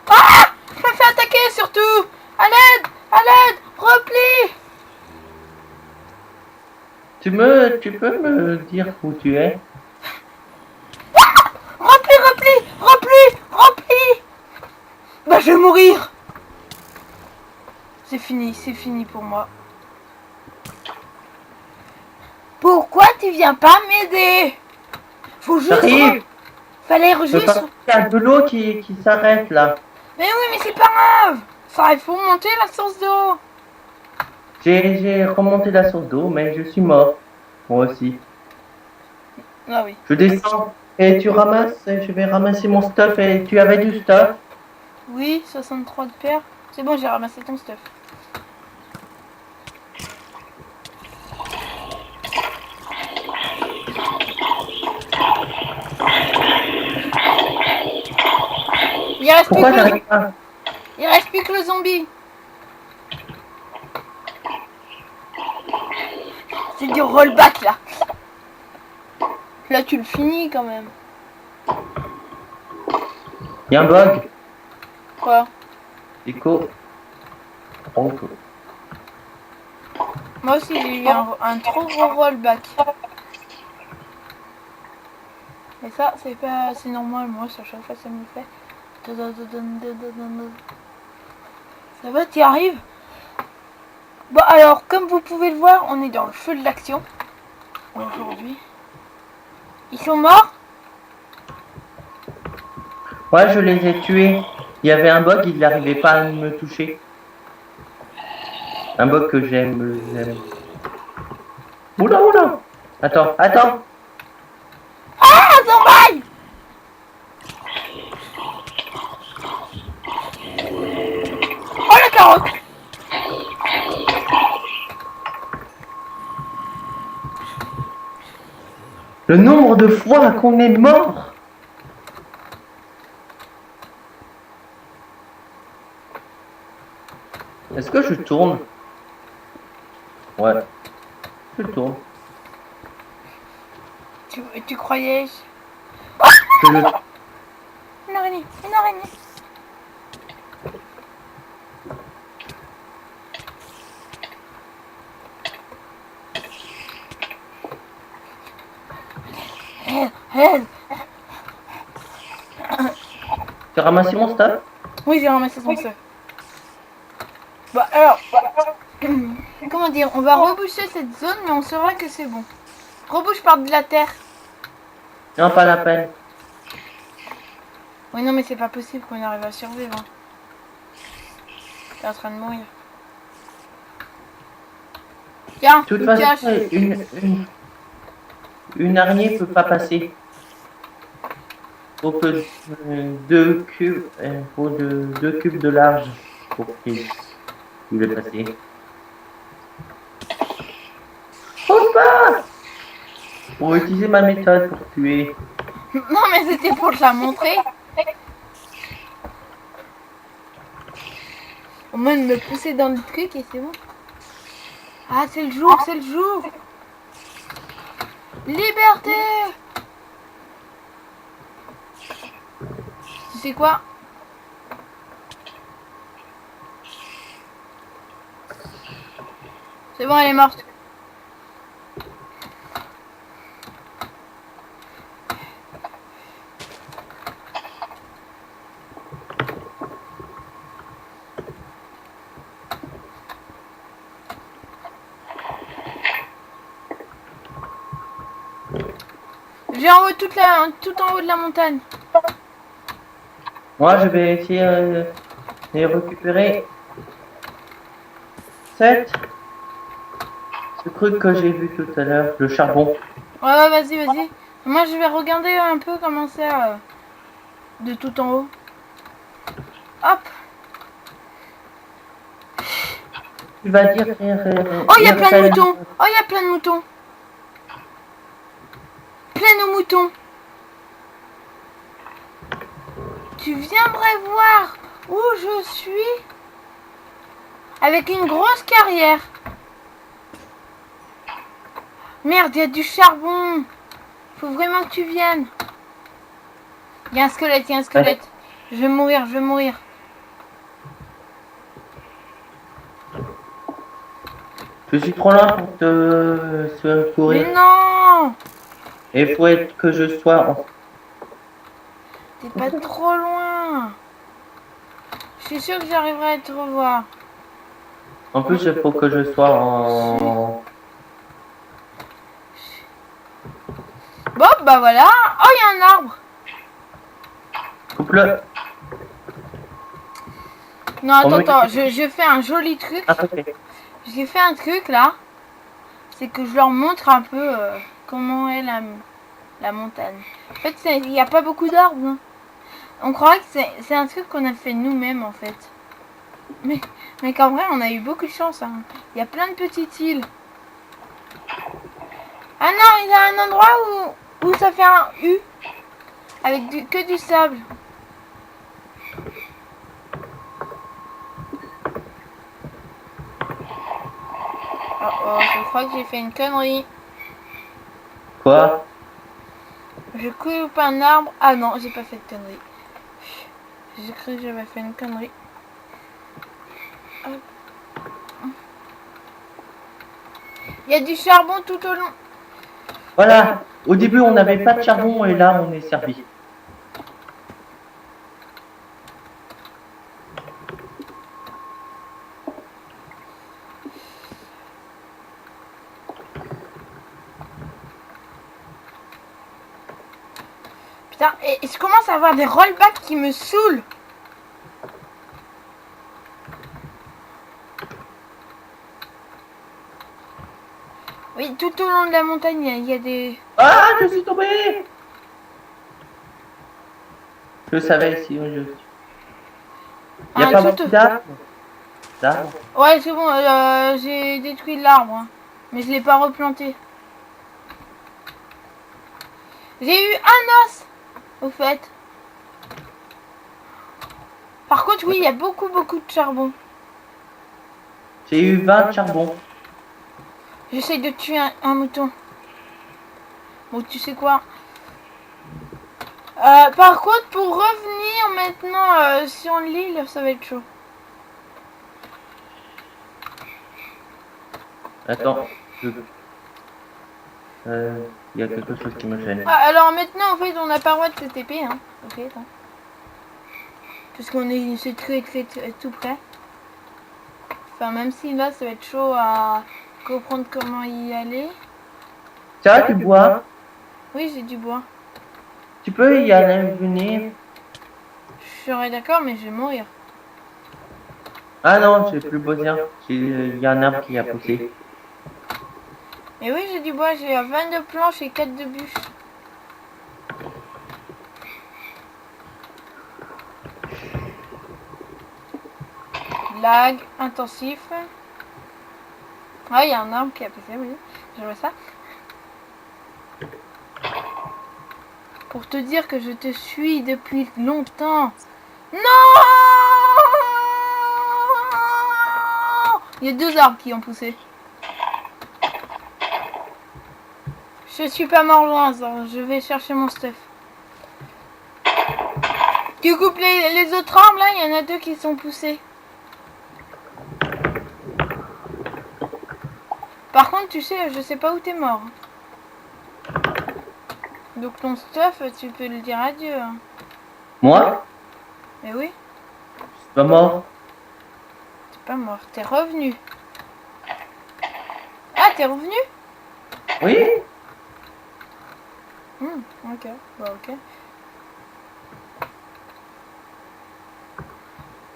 Ah! Je me fais attaquer surtout! À l'aide! À l'aide! Repli! Tu peux me dire où tu es? Repli! Bah, je vais mourir! C'est fini pour moi. Pourquoi tu viens pas m'aider? Faut juste... J'arrive. Fallait Il juste... y a de l'eau qui s'arrête là. Mais oui, mais c'est pas grave! Ça, il faut monter la source d'eau! J'ai remonté la source d'eau, mais je suis mort. Moi aussi. Ah oui. Je descends et tu ramasses. Et je vais ramasser mon stuff. Et tu avais du stuff? Oui, 63 de paire. C'est bon, j'ai ramassé ton stuff. Il reste Pourquoi plus que... j'arrive pas? Il reste plus que le zombie. C'est du rollback là. Là tu le finis quand même. Il y a un bug. Quoi? Écho. Oncle. Moi aussi j'ai eu un trop gros rollback. Et ça c'est pas c'est normal, moi à chaque fois ça me le fait. Ça va, t'y arrives? Bon alors comme vous pouvez le voir, on est dans le feu de l'action aujourd'hui. Ils sont morts? Ouais, je les ai tués. Il y avait un bug, il n'arrivait pas à me toucher. Un bug que j'aime. Oula, oula. Attends. Ah, zombie! Oh la carotte! Le nombre de fois qu'on est mort. Est-ce que je tourne? Ouais, je tourne. Tu croyais? Je le... Une araignée, une araignée. Aide. Tu as ramassé mon stuff? Oui, j'ai ramassé son stuff. Bah alors, comment dire, on va reboucher cette zone, mais on saura que c'est bon. Rebouche par de la terre. Non, pas la peine. Oui, non, mais c'est pas possible qu'on arrive à survivre. Hein. T'es en train de mourir. Tiens, De toute une pioche. façon, une araignée peut pas passer. Faut que 2 cubes, faut 2 cubes de large pour qu'il ait passé. Faut pas! Pour utiliser ma méthode pour tuer. Non, mais c'était pour te la montrer. Au moins de me pousser dans le truc et c'est bon. Ah, c'est le jour, c'est le jour. Liberté! Tu sais quoi? C'est bon, elle est morte. J'ai en haut tout en haut de la montagne. Moi, je vais essayer de récupérer ce truc que j'ai vu tout à l'heure, le charbon. Ouais, vas-y. Moi, je vais regarder un peu comment c'est de tout en haut. Hop. Tu vas dire... Oh, il y a plein de moutons. Oh, il y a plein de moutons. Plein de moutons. Tu viendrais voir où je suis avec une grosse carrière. Merde, il y a du charbon. Faut vraiment que tu viennes. Il y a un squelette. Ouais. Je vais mourir. Je suis trop loin pour te secourir. Mais non! Et il faut que je sois en... T'es pas trop loin. Je suis sûre que j'arriverai à te revoir. En plus, il faut que je sois en... Bon, bah voilà. Oh, il y a un arbre. Coupe-le. Non, attends. Je fais un joli truc. Ah, ok. J'ai fait un truc là. C'est que je leur montre un peu comment est la montagne. En fait, il n'y a pas beaucoup d'arbres. Hein. On croirait que c'est un truc qu'on a fait nous-mêmes en fait. Mais qu'en vrai, on a eu beaucoup de chance. Hein. Il y a plein de petites îles. Ah non, il y a un endroit où ça fait un U. Avec que du sable. Oh, je crois que j'ai fait une connerie. Quoi? Je coupe un arbre. Ah non, j'ai pas fait de connerie. J'ai cru que j'avais fait une connerie. Hop. Il y a du charbon tout au long. Voilà. Au début, on n'avait pas de charbon et là, on est servi. Putain, et je commence à avoir des rollbacks qui me saoulent. Oui, tout au long de la montagne, il y a des... Ah, je suis tombé! Je savais si je... Il n'y a Ah, pas tout- beaucoup d'arbres. Ouais, c'est bon, j'ai détruit l'arbre. Hein. Mais je l'ai pas replanté. J'ai eu un os, au fait. Par contre, oui, il y a beaucoup de charbon. J'ai eu 20 charbons. J'essaye de tuer un mouton. Bon, tu sais quoi? Par contre, pour revenir maintenant sur l'île, ça va être chaud. Attends, il y a quelque chose qui me gêne. Ah, alors maintenant, en fait, on n'a pas le droit de se TP, hein. Ok, attends. Parce qu'on est c'est tout près. Enfin, même si là, ça va être chaud à comprendre comment y aller. Tiens, tu bois. Oui, j'ai du bois. Tu peux y aller venir. Je serais d'accord, mais je vais mourir. Ah non, j'ai plus besoin. Il y a un arbre qui a poussé. Mais oui, j'ai du bois. J'ai 22 planches et 4 de bûches. Lag intensif. Ah, il y a un arbre qui a poussé, oui. Je vois ça. Pour te dire que je te suis depuis longtemps. Non! Il y a 2 arbres qui ont poussé. Je suis pas mort loin, ça. Je vais chercher mon stuff. Tu coupes les autres arbres là, il y en a 2 qui sont poussés. Par contre, tu sais, je sais pas où t'es mort. Donc ton stuff, tu peux le dire adieu. Hein. Moi? Mais oui, Je suis pas mort. t'es pas mort, t'es revenu. Ah, t'es revenu? Oui? Ok, bah ok.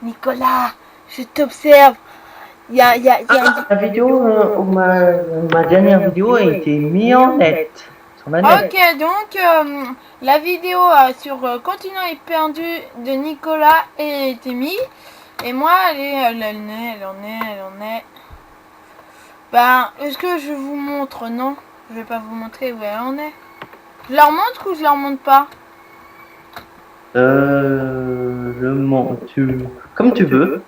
Nicolas, je t'observe. La vidéo, ma dernière vidéo a été mise en net. Sur la net. Ok, donc la vidéo sur Continent est perdu de Nicolas et Témy. Et moi, elle en est. Ben, est-ce que je vous montre? Non, je vais pas vous montrer où elle en est. Je leur montre ou je leur montre pas? Comme tu veux.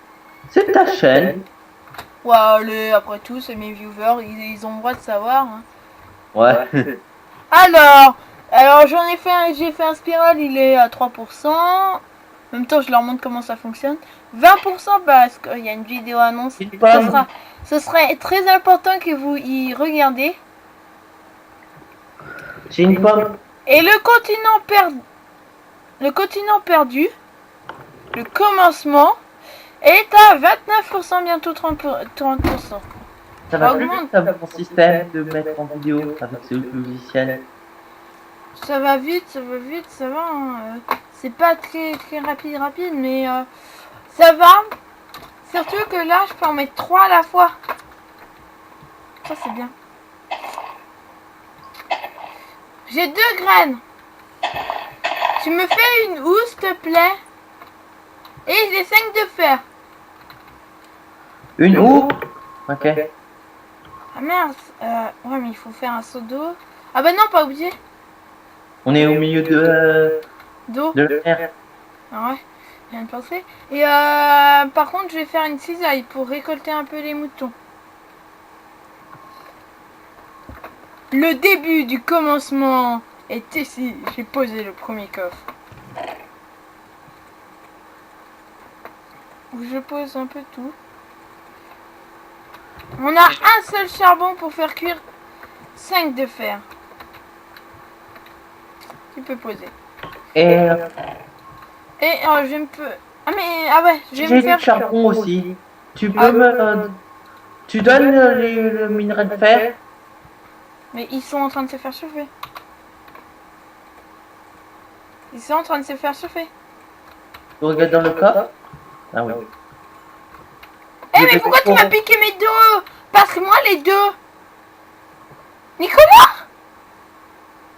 C'est ta chaîne. Ouais, allez, après tout, c'est mes viewers, ils ont le droit de savoir. Hein. Ouais. Alors j'ai fait un spiral, il est à 3%. En même temps, je leur montre comment ça fonctionne. 20% parce qu'il y a une vidéo annonce. Ce serait très important que vous y regardez. J'ai une pomme. Et le continent perdu, le commencement, est à 29%, bientôt 30%. Ça va plus vite avec mon système de mettre en vidéo avec ce logiciel. Ça va vite, ça va. Hein. C'est pas très rapide, mais ça va. Surtout que là, je peux en mettre 3 à la fois. Ça, c'est bien. J'ai 2 graines. Tu me fais une housse, s'il te plaît. Et j'ai 5 de fer. Une houe? Ok. Ah merde. Ouais, mais il faut faire un seau d'eau. Ah bah non, pas oublié. On est au milieu D'eau. de la mer. Ah ouais, je viens de penser. Et par contre, je vais faire une cisaille pour récolter un peu les moutons. Le début du commencement est ici. J'ai posé le premier coffre. Où je pose un peu tout. On a un seul charbon pour faire cuire 5 de fer. Tu peux poser. Et Et je me peux... Ah mais... Ah ouais, je vais j'ai me du faire... charbon aussi. Tu peux Ah. tu donnes le minerai de fer? Mais ils sont en train de se faire chauffer. Ils sont en train de se faire chauffer. Tu regardes dans le coffre? Ah oui. Eh Je mais vais pourquoi tu pour- m'as piqué mes deux? Passe-moi les deux. Nicolas,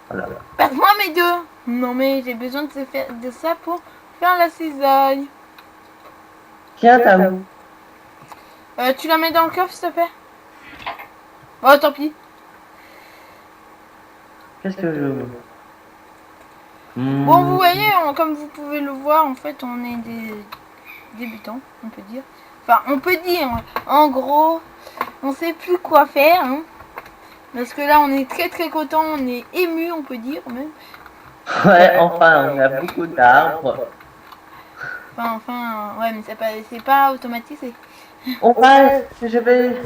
Voilà. passe-moi mes deux. Non mais j'ai besoin de ça pour faire la cisaille. Tiens, t'as où? Tu la mets dans le coffre s'il te plaît? Oh tant pis. Qu'est-ce que je... Bon vous voyez, comme vous pouvez le voir, en fait on est des débutants, on peut dire. Enfin on peut dire, en gros, on sait plus quoi faire. Hein. Parce que là on est très très content, on est ému on peut dire même. Ouais, enfin, on a beaucoup d'arbres. Enfin, ouais mais c'est pas automatisé. On passe, je vais...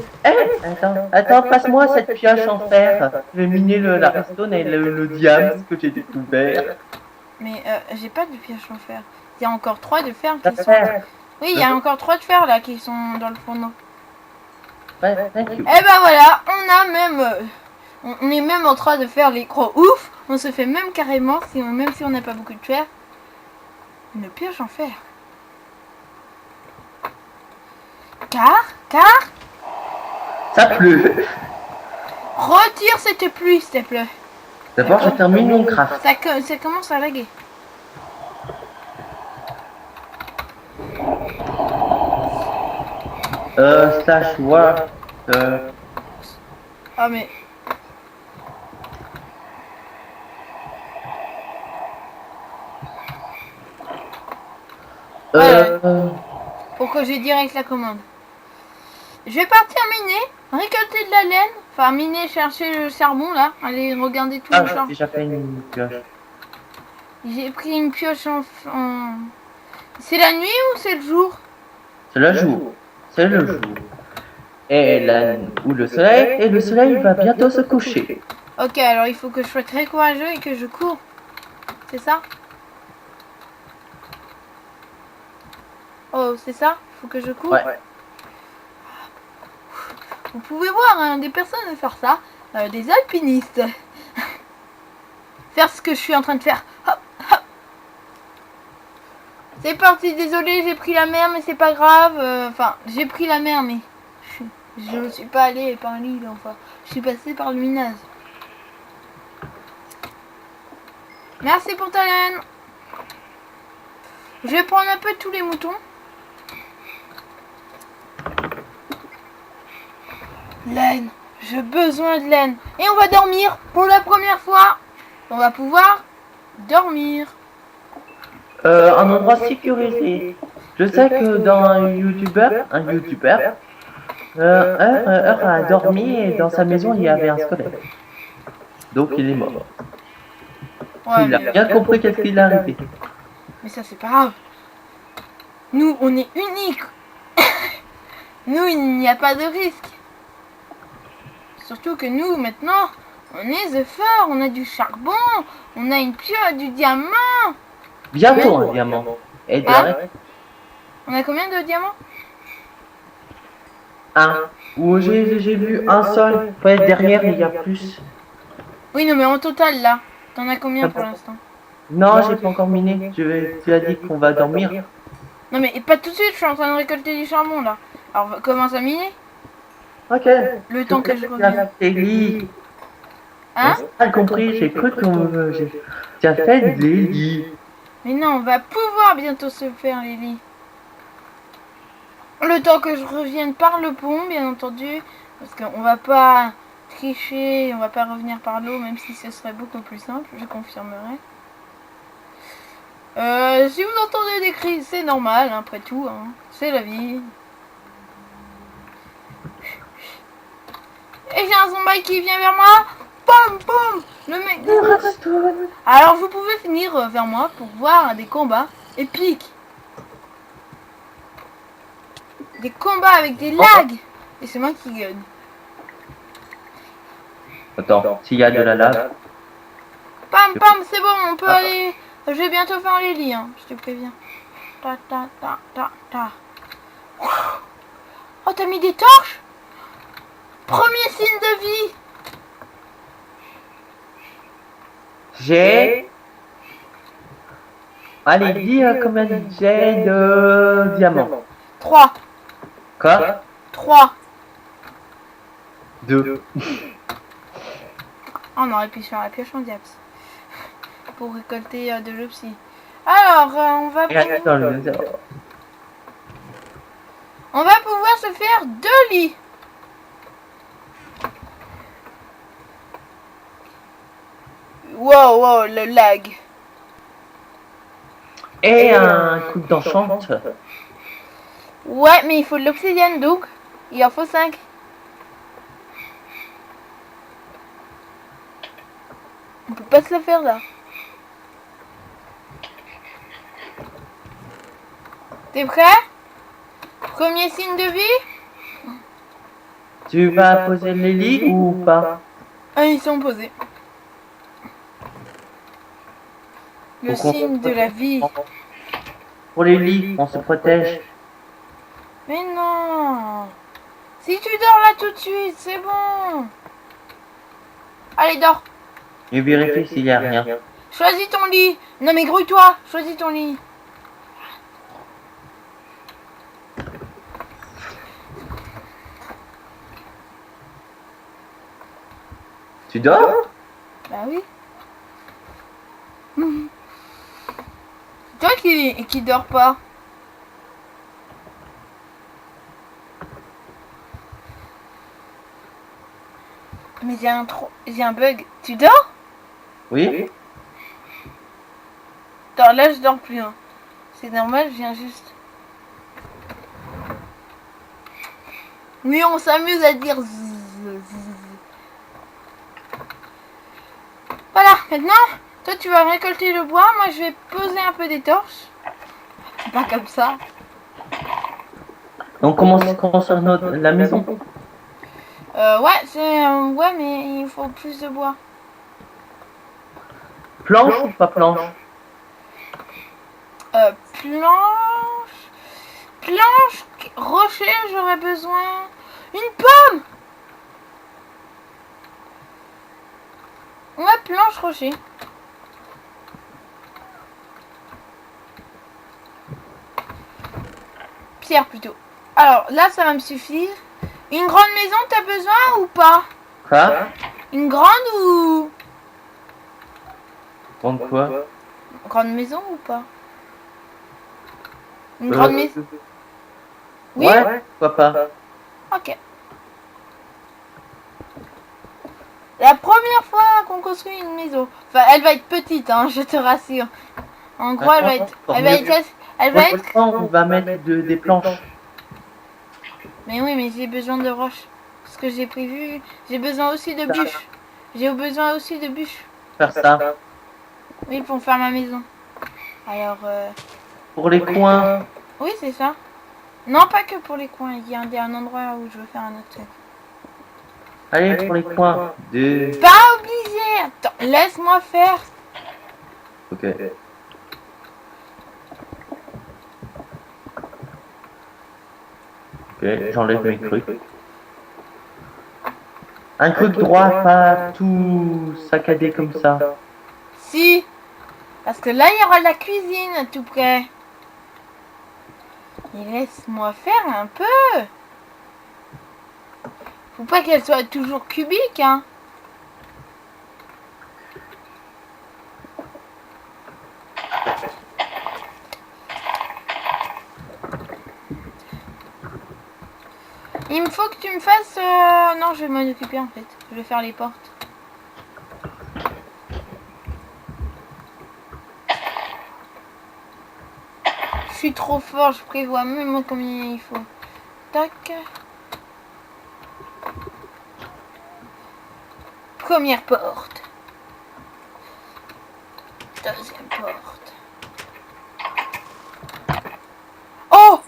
Attends, passe-moi cette pioche en fer. Je vais miner la redstone et le diamant que j'ai découvert. Mais j'ai pas de pioche en fer. Il y a encore 3 de fer Ça qui sont... fait... Oui, il y a encore 3 de fer là qui sont dans le fourneau. Ouais, thank you. Et ben voilà, on a même... on est même en train de faire les gros ouf. On se fait même carrément, même si on n'a pas beaucoup de fer, une pioche en fer. Car Ça pleut. retire cette pluie s'il te plaît. D'abord, je termine mon craft. Ça commence à laguer. Slash war. Ah mais... Pour que j'ai direct la commande. Je vais partir miner, récolter de la laine, enfin miner, chercher le charbon là, aller regarder tout le Ah, j'ai charbon. déjà fait une pioche. J'ai pris une pioche en... C'est la nuit ou c'est le jour? C'est le jour. C'est le jour. Ou le soleil, et le soleil va bientôt se coucher. Ok, alors il faut que je sois très courageux et que je cours. C'est ça? Oh, c'est ça? Il faut que je cours? Ouais. Vous pouvez voir hein, des personnes faire ça, des alpinistes. Faire ce que je suis en train de faire. Hop, hop. C'est parti, désolé, j'ai pris la mer, mais c'est pas grave. Enfin, j'ai pris la mer, mais je ne suis pas allé par l'île, enfin. Je suis passé par le minage. Merci pour ta laine. Je vais prendre un peu tous les moutons. Laine, j'ai besoin de laine. Et on va dormir pour la première fois. On va pouvoir dormir. Un endroit sécurisé. Je sais que dans un youtubeur a dormi et dans sa maison il y avait un squelette. Donc il est mort. Ouais, Il a mais, bien compris qu'est-ce qui est arrivé. mais ça c'est pas grave. Nous, on est uniques. Nous, il n'y a pas de risque. Surtout que nous, maintenant, on est the fort, on a du charbon, on a une pioche, du diamant. Bientôt un diamant. Et derrière, On a combien de diamants? un. Où j'ai vu un seul. Ouais, derrière il y a plus. Oui, non, mais en total, là. T'en as combien pour l'instant? Non, j'ai pas encore miné. Tu as dit qu'on va dormir. Non, mais pas tout de suite, je suis en train de récolter du charbon, là. Alors, commence à miner. Ok. Le temps que je revienne. Lily. Hein? J'ai pas compris, j'ai cru qu'on... Tu as fait des lits. Mais non, on va pouvoir bientôt se faire les lits. Le temps que je revienne par le pont, bien entendu. Parce qu'on va pas tricher, on va pas revenir par l'eau, même si ce serait beaucoup plus simple, je confirmerai. Si vous entendez des cris, c'est normal, hein, après tout, hein, c'est la vie. Et j'ai un zombie qui vient vers moi. Pam, pam. Le mec. Alors vous pouvez venir vers moi pour voir des combats épiques. Des combats avec des lags. Et c'est moi qui gagne. Attends, s'il y a de la lave. Pam, pam, c'est bon, on peut aller. Je vais bientôt faire les lits, hein, je te préviens. Ta, ta, ta, ta, ta. Oh, t'as mis des torches? Premier signe de vie. J'ai... Allez, dis combien j'ai de diamants. 3. Quoi? 3. 2. On aurait pu faire la pioche en diaps. Pour récolter de l'opsie. Alors, on va pouvoir se faire 2 lits. Wow, wow, le lag. Et un coup d'enchante. Ouais, mais il faut de l'obsidienne, donc il en faut 5. On peut pas se le faire là. T'es prêt? Premier signe de vie? Tu vas poser les lits ou pas? Ah, ils sont posés. Le signe de la vie. Pour les lits, on se protège. Mais non. Si tu dors là tout de suite, c'est bon. Allez, dors. Je vérifie s'il n'y a rien. Choisis ton lit. Non mais grouille-toi. Choisis ton lit. Tu dors? Bah oui. Toi qui dors pas. Mais j'ai un bug. Tu dors? Oui. Attends, là je dors plus. Hein. C'est normal, je viens juste. Oui, on s'amuse à dire. Voilà, maintenant, toi tu vas récolter le bois. Moi je vais poser un peu des torches. Pas comme ça. On commence à construire la maison. Ouais, ouais, mais il faut plus de bois. Planche ou pas planche? Planche, rocher, j'aurais besoin. Une pomme. Ouais, planche, rocher. Pierre plutôt. Alors là, ça va me suffire. Une grande maison, t'as besoin ou pas? Quoi? Une grande ou... Prendre quoi? Grande maison ou pas? Une grande maison. Oui? Ouais, pourquoi pas? Ok. La première fois qu'on construit une maison, enfin elle va être petite, hein, je te rassure. En gros, elle va être, On va mettre des planches. Mais oui, mais j'ai besoin de roches. Ce que j'ai prévu, j'ai besoin aussi de bûches. J'ai besoin aussi de bûches. Faire ça. Oui, pour faire ma maison. Alors, Pour les coins. oui, c'est ça. Non, pas que pour les coins. Il y a un endroit où je veux faire un autre truc. Allez, pour les coins. Pas obligé. Attends, laisse-moi faire. Ok. Ok, j'enlève mes trucs. Un truc droit, pas tout saccadé comme ça. Si. Parce que là, il y aura la cuisine tout près. Et laisse-moi faire un peu. Faut pas qu'elle soit toujours cubique, hein. Il me faut que tu me fasses... Non, je vais m'en occuper en fait. Je vais faire les portes. Je suis trop fort, je prévois même combien il faut. Tac. Première porte. Deuxième porte. Oh!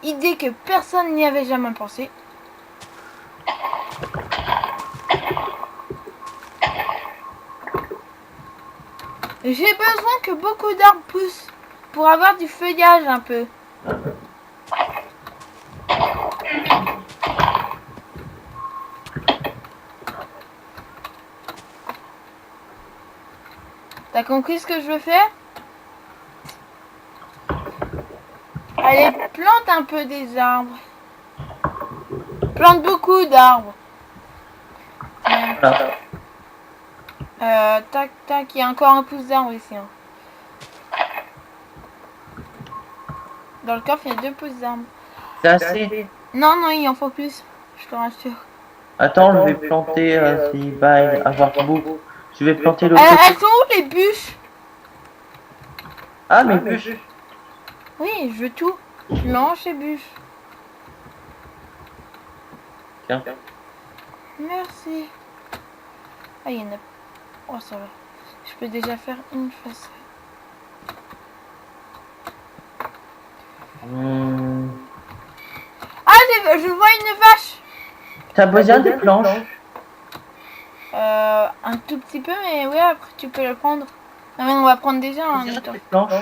Idée que personne n'y avait jamais pensé. J'ai besoin que beaucoup d'arbres poussent pour avoir du feuillage un peu. T'as compris ce que je veux faire? Allez, plante un peu des arbres. Plante beaucoup d'arbres. Voilà. Tac, tac, il y a encore un pouce d'arbre ici. Hein. Dans le coffre, il y a 2 pousses d'arbres. C'est assez. Non, non, il en faut plus. Je te rassure. Attends, je vais planter s'il va y avoir beaucoup. Je vais planter l'autre côté. Elles sont où les bûches? Ah, mes bûches. Oui, je veux tout. Planche et bûches. Tiens. Merci. Ah, il y en a... Oh, ça va. Je peux déjà faire une face. Ah, je vois une vache. T'as besoin de planches? Un tout petit peu, mais ouais, après tu peux le prendre. Non, mais on va prendre déjà en même temps. Des planches?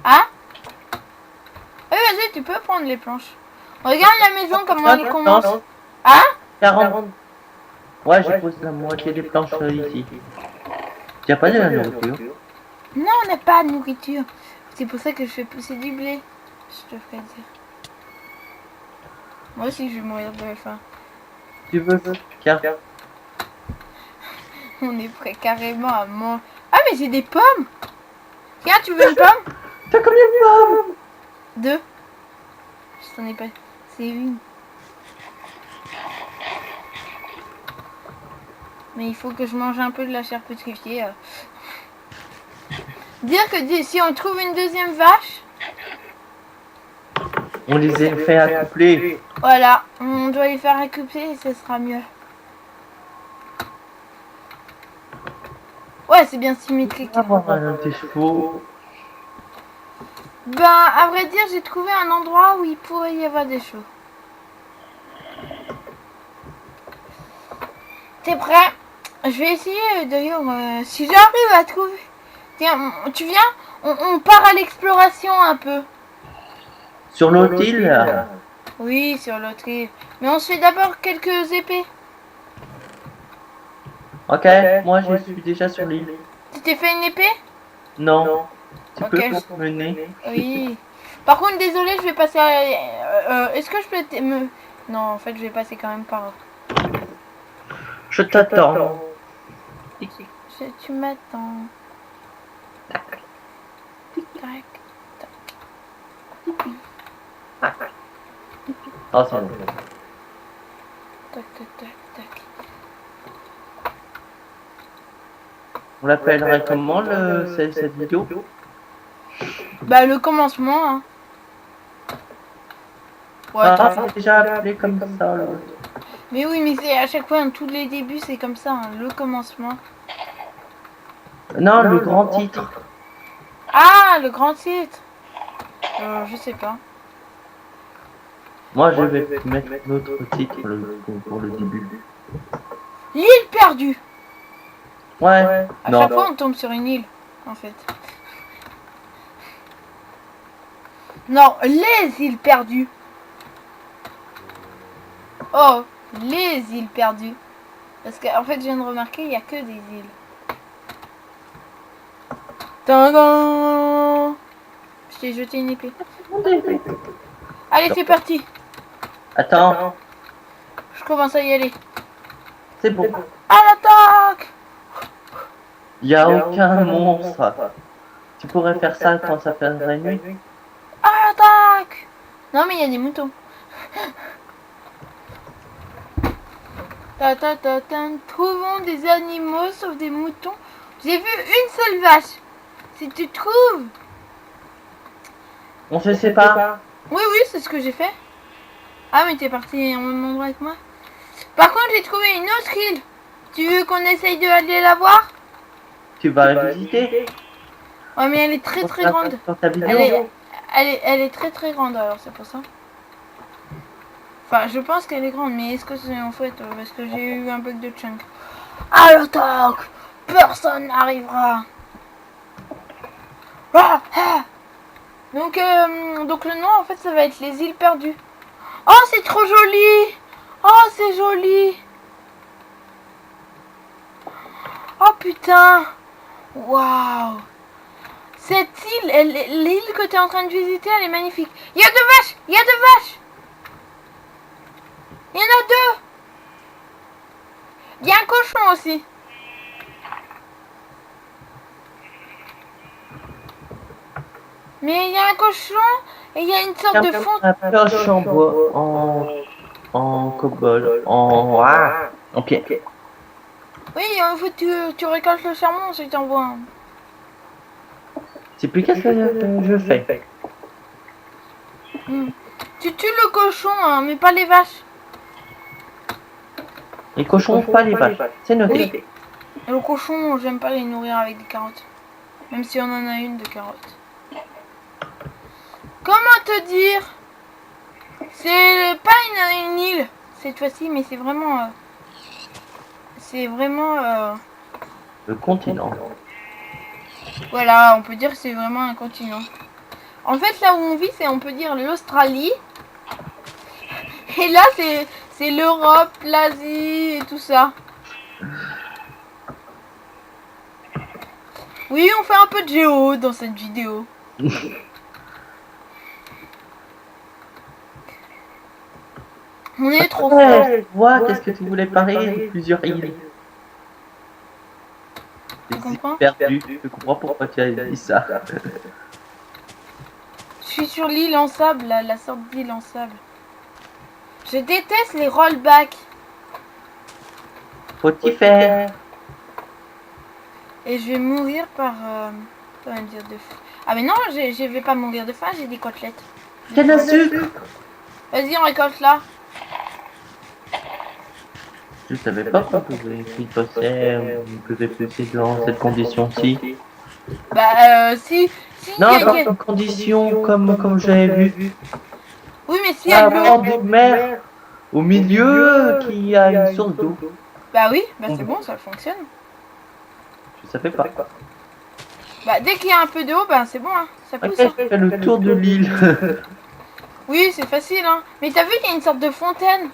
Ah? Oui, vas-y, tu peux prendre les planches. Regarde la maison, comment elle commence. Ah? 40. Ouais, je pose la moitié des planches ici. Y'a pas de la nourriture? Non, on n'a pas de nourriture. C'est pour ça que je fais pousser du blé. Je te ferai dire. Moi aussi, je vais mourir de faim. Tu veux? Tiens. On est prêt carrément à manger. Ah, mais j'ai des pommes. Tiens, tu veux une pomme? T'as combien de pommes? 2. Je t'en ai pas. C'est une. Mais il faut que je mange un peu de la chair pétrifiée. Dire que si on trouve une deuxième vache, On les a fait accoupler. voilà, on doit les faire accoupler et ce sera mieux. Ouais, c'est bien symétrique. Avoir des chevaux. Ben, à vrai dire, j'ai trouvé un endroit où il pourrait y avoir des chevaux. T'es prêt? Je vais essayer d'ailleurs, si j'arrive à trouver. Tiens, tu viens? On part à l'exploration un peu. Sur l'autre île là. Oui, sur l'autre île. Mais on se fait d'abord quelques épées. Ok, moi je suis déjà sur l'île. Tu t'es fait une épée? Non. Tu Ok. peux mener. Oui. Par contre, désolé, je vais passer à... Est-ce que je peux me... Non, en fait, je vais passer quand même par... Je t'attends. Tu m'attends. Tac. Tac. Oh, c'est bon. Tac, tac, tac, tac. On l'appellerait comment cette vidéo? Bah, le commencement, hein. Ouais, Ah, c'est déjà appelé comme ça l'autre. mais oui, mais c'est à chaque fois, tous les débuts, c'est comme ça, hein, le commencement. Non, le grand titre. Ah, le grand titre. Je sais pas. Moi je vais mettre notre titre pour le début. L'île perdue. Ouais. À Non. chaque fois, on tombe sur une île, en fait. Non, les îles perdues. Oh, les îles perdues. Parce qu'en fait, je viens de remarquer, il n'y a que des îles. Tadam! Je t'ai jeté une épée. Allez, c'est parti. Attends, Je commence à y aller. c'est bon. À l'attaque! Il n'y a aucun monstre. Tu pourrais faire ça quand ça ferait nuit. À l'attaque! Non, mais il y a des moutons. Ta ta ta ta. Trouvons des animaux sauf des moutons. J'ai vu une seule vache. Si tu trouves... On se sépare. Oui, oui, c'est ce que j'ai fait. Ah, mais t'es parti au même endroit que moi. Par contre, j'ai trouvé une autre île. Tu veux qu'on essaye de aller la voir? Tu vas la visiter? Ouais, mais elle est très très grande. Sur ta vidéo? Elle est très très grande, alors c'est pour ça. Enfin, je pense qu'elle est grande, mais est-ce que c'est en fait parce que j'ai eu un bug de chunk? À l'attaque! Personne n'arrivera! Ah, ah. Donc le nom en fait ça va être les îles perdues. Oh c'est trop joli! Oh c'est joli! Oh putain! Waouh! Cette île, l'île que tu es en train de visiter, elle est magnifique. Il y a deux vaches! Il y a deux vaches! Il y en a deux! Il y a un cochon aussi. Mais il y a un cochon et il y a une sorte de fond. Un pioche en bois, en cobble, en pierre. Oui, il faut que tu récoltes le charbon si tu en vois un. C'est plus qu'est-ce que je fais. Tu tues le cochon, hein, mais pas les vaches. Les cochons, pas les vaches. C'est noté. Oui. Et le cochon, j'aime pas les nourrir avec des carottes. Même si on en a une de carottes. Comment te dire? C'est pas une île cette fois-ci, mais c'est vraiment... Le continent. Voilà, on peut dire que c'est vraiment un continent. En fait, là où on vit, c'est on peut dire l'Australie. Et là, c'est l'Europe, l'Asie et tout ça. Oui, on fait un peu de géo dans cette vidéo. On est trop fort. Ouais, qu'est-ce que tu voulais parler de plusieurs îles? Tu comprends? Perdu. Je comprends pourquoi tu as dit ça. Je suis sur l'île en sable, là, la sorte d'île en sable. Je déteste les rollbacks. Faut y faire. Et je vais mourir par... comment dire de faim. Ah mais non, je vais pas mourir de faim, j'ai des côtelettes. Quel a sucre? Vas-y, on récolte là. Je savais pas qu'on pouvait riposser ou qu'on pouvait pousser dans cette condition-ci. Bah si Non, y a- dans une condition comme j'avais vu. Oui mais si elle Un bord de mer au milieu qui a une source d'eau. Bah oui, bah c'est bon, ça fonctionne. Je savais pas. Bah dès qu'il y a un peu d'eau, bah c'est bon, hein, ça pousse. Ok, je fais le tour de l'île. Oui, c'est facile, hein. Mais t'as vu, il y a une sorte de fontaine.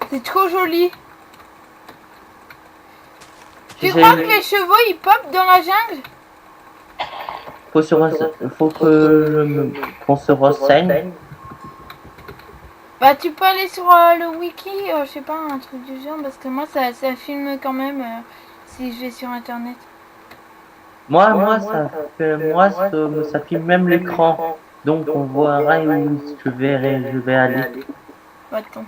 C'est trop joli. Tu crois que les chevaux, ils popent dans la jungle? Faut qu'on se renseigne. Bah tu peux aller sur le wiki, je sais pas, un truc du genre, parce que moi ça filme quand même si je vais sur internet. Ça filme même l'écran. Donc on verra où je vais aller. Attends,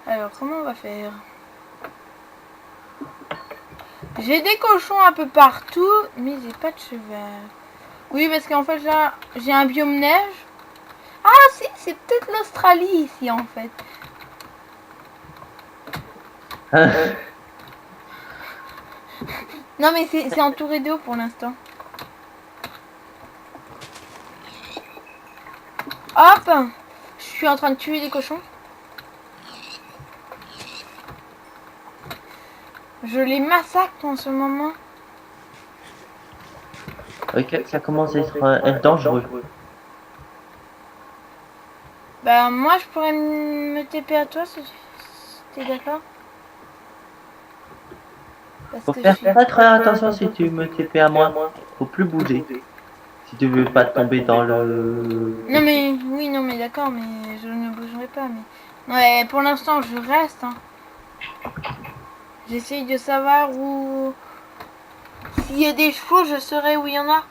alors comment on va faire? J'ai des cochons un peu partout, mais j'ai pas de cheval. Oui, parce qu'en fait là, j'ai un biome neige. Ah si, c'est peut-être l'Australie ici en fait. Non mais c'est entouré d'eau pour l'instant. Hop, je suis en train de tuer des cochons. Je les massacre en ce moment. Ok, ça commence à être dangereux. Bah moi je pourrais me TP à toi si t'es d'accord. Faut faire très attention si tu me TP à moi. Faut plus bouger. Si tu veux pas tomber dans le... Non mais oui, non mais d'accord, mais je ne bougerai pas. Mais ouais, pour l'instant je reste. Hein. J'essaye de savoir où. S'il y a des chevaux, je saurai où il y en a.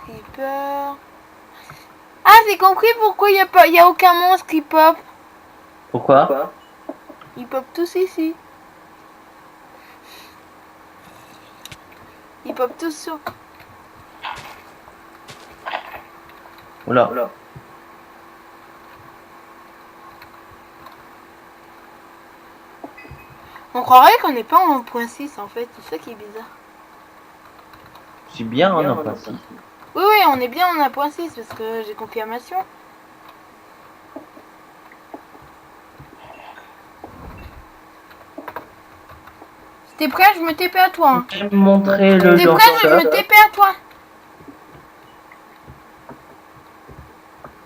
J'ai peur. Ah, j'ai compris pourquoi il y a aucun monstre qui pop. Pourquoi? Ils pop tous ici. Ils pop tous sur. Oula. On croirait qu'on n'est pas en 1.6 en fait, c'est ça qui est bizarre. C'est bien, on en passe. Oui, oui, on est bien en 1.6 parce que j'ai confirmation. Si t'es prêt, je me TP à toi. Hein. Je vais me montrer le T'es prêt, je me TP à toi.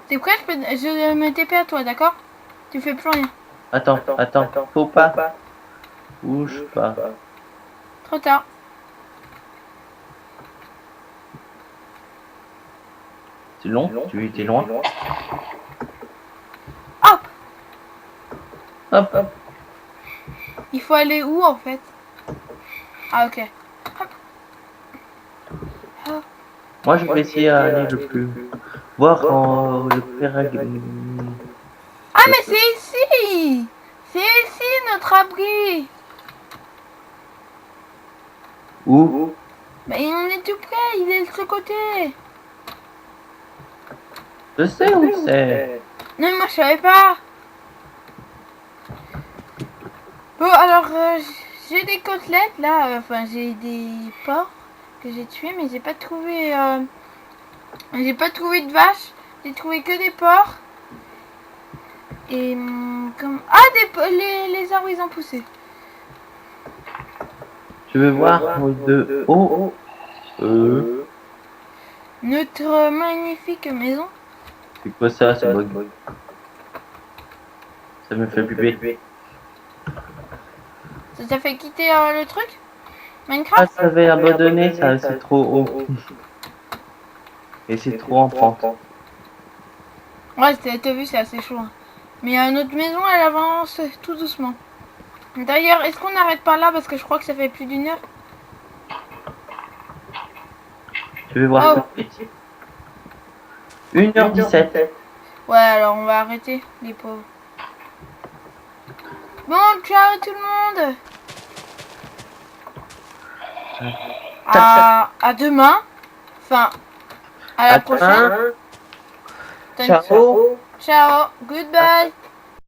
T'es prêt, je me TP à toi, d'accord? Tu fais plus rien. Attends, faut pas. Bouge pas. Trop tard. C'est long, tu étais loin. Hop! Hop. Il faut aller où en fait? Ah ok. Hop. Hop. Moi je vais essayer d'aller le plus. Voir le plus. Ah mais c'est ici! C'est ici notre abri! Où? Mais on est tout près, il est de ce côté! Je sais où c'est. Non mais moi je savais pas! Bon alors j'ai des côtelettes là, enfin j'ai des porcs que j'ai tués mais j'ai pas trouvé de vache, j'ai trouvé que des porcs. Et comme... Ah les arbres ils ont poussé. Je veux voir de haut. Notre magnifique maison. C'est quoi ça, ce bug? Ça me fait buber. Ça t'a fait quitter le truc Ah, Minecraft? ça avait abandonné, ça c'est trop haut. Et c'est trop en pente. Ouais, t'as vu, c'est assez chaud. Hein. Mais notre maison, elle avance tout doucement. D'ailleurs, est-ce qu'on n'arrête pas là parce que je crois que ça fait plus d'une heure? Je vais voir tout de suite. 1h17. Ouais, alors on va arrêter, les pauvres. Bon, ciao tout le monde. À demain. Enfin, à la prochaine. Ciao. Ciao. Goodbye.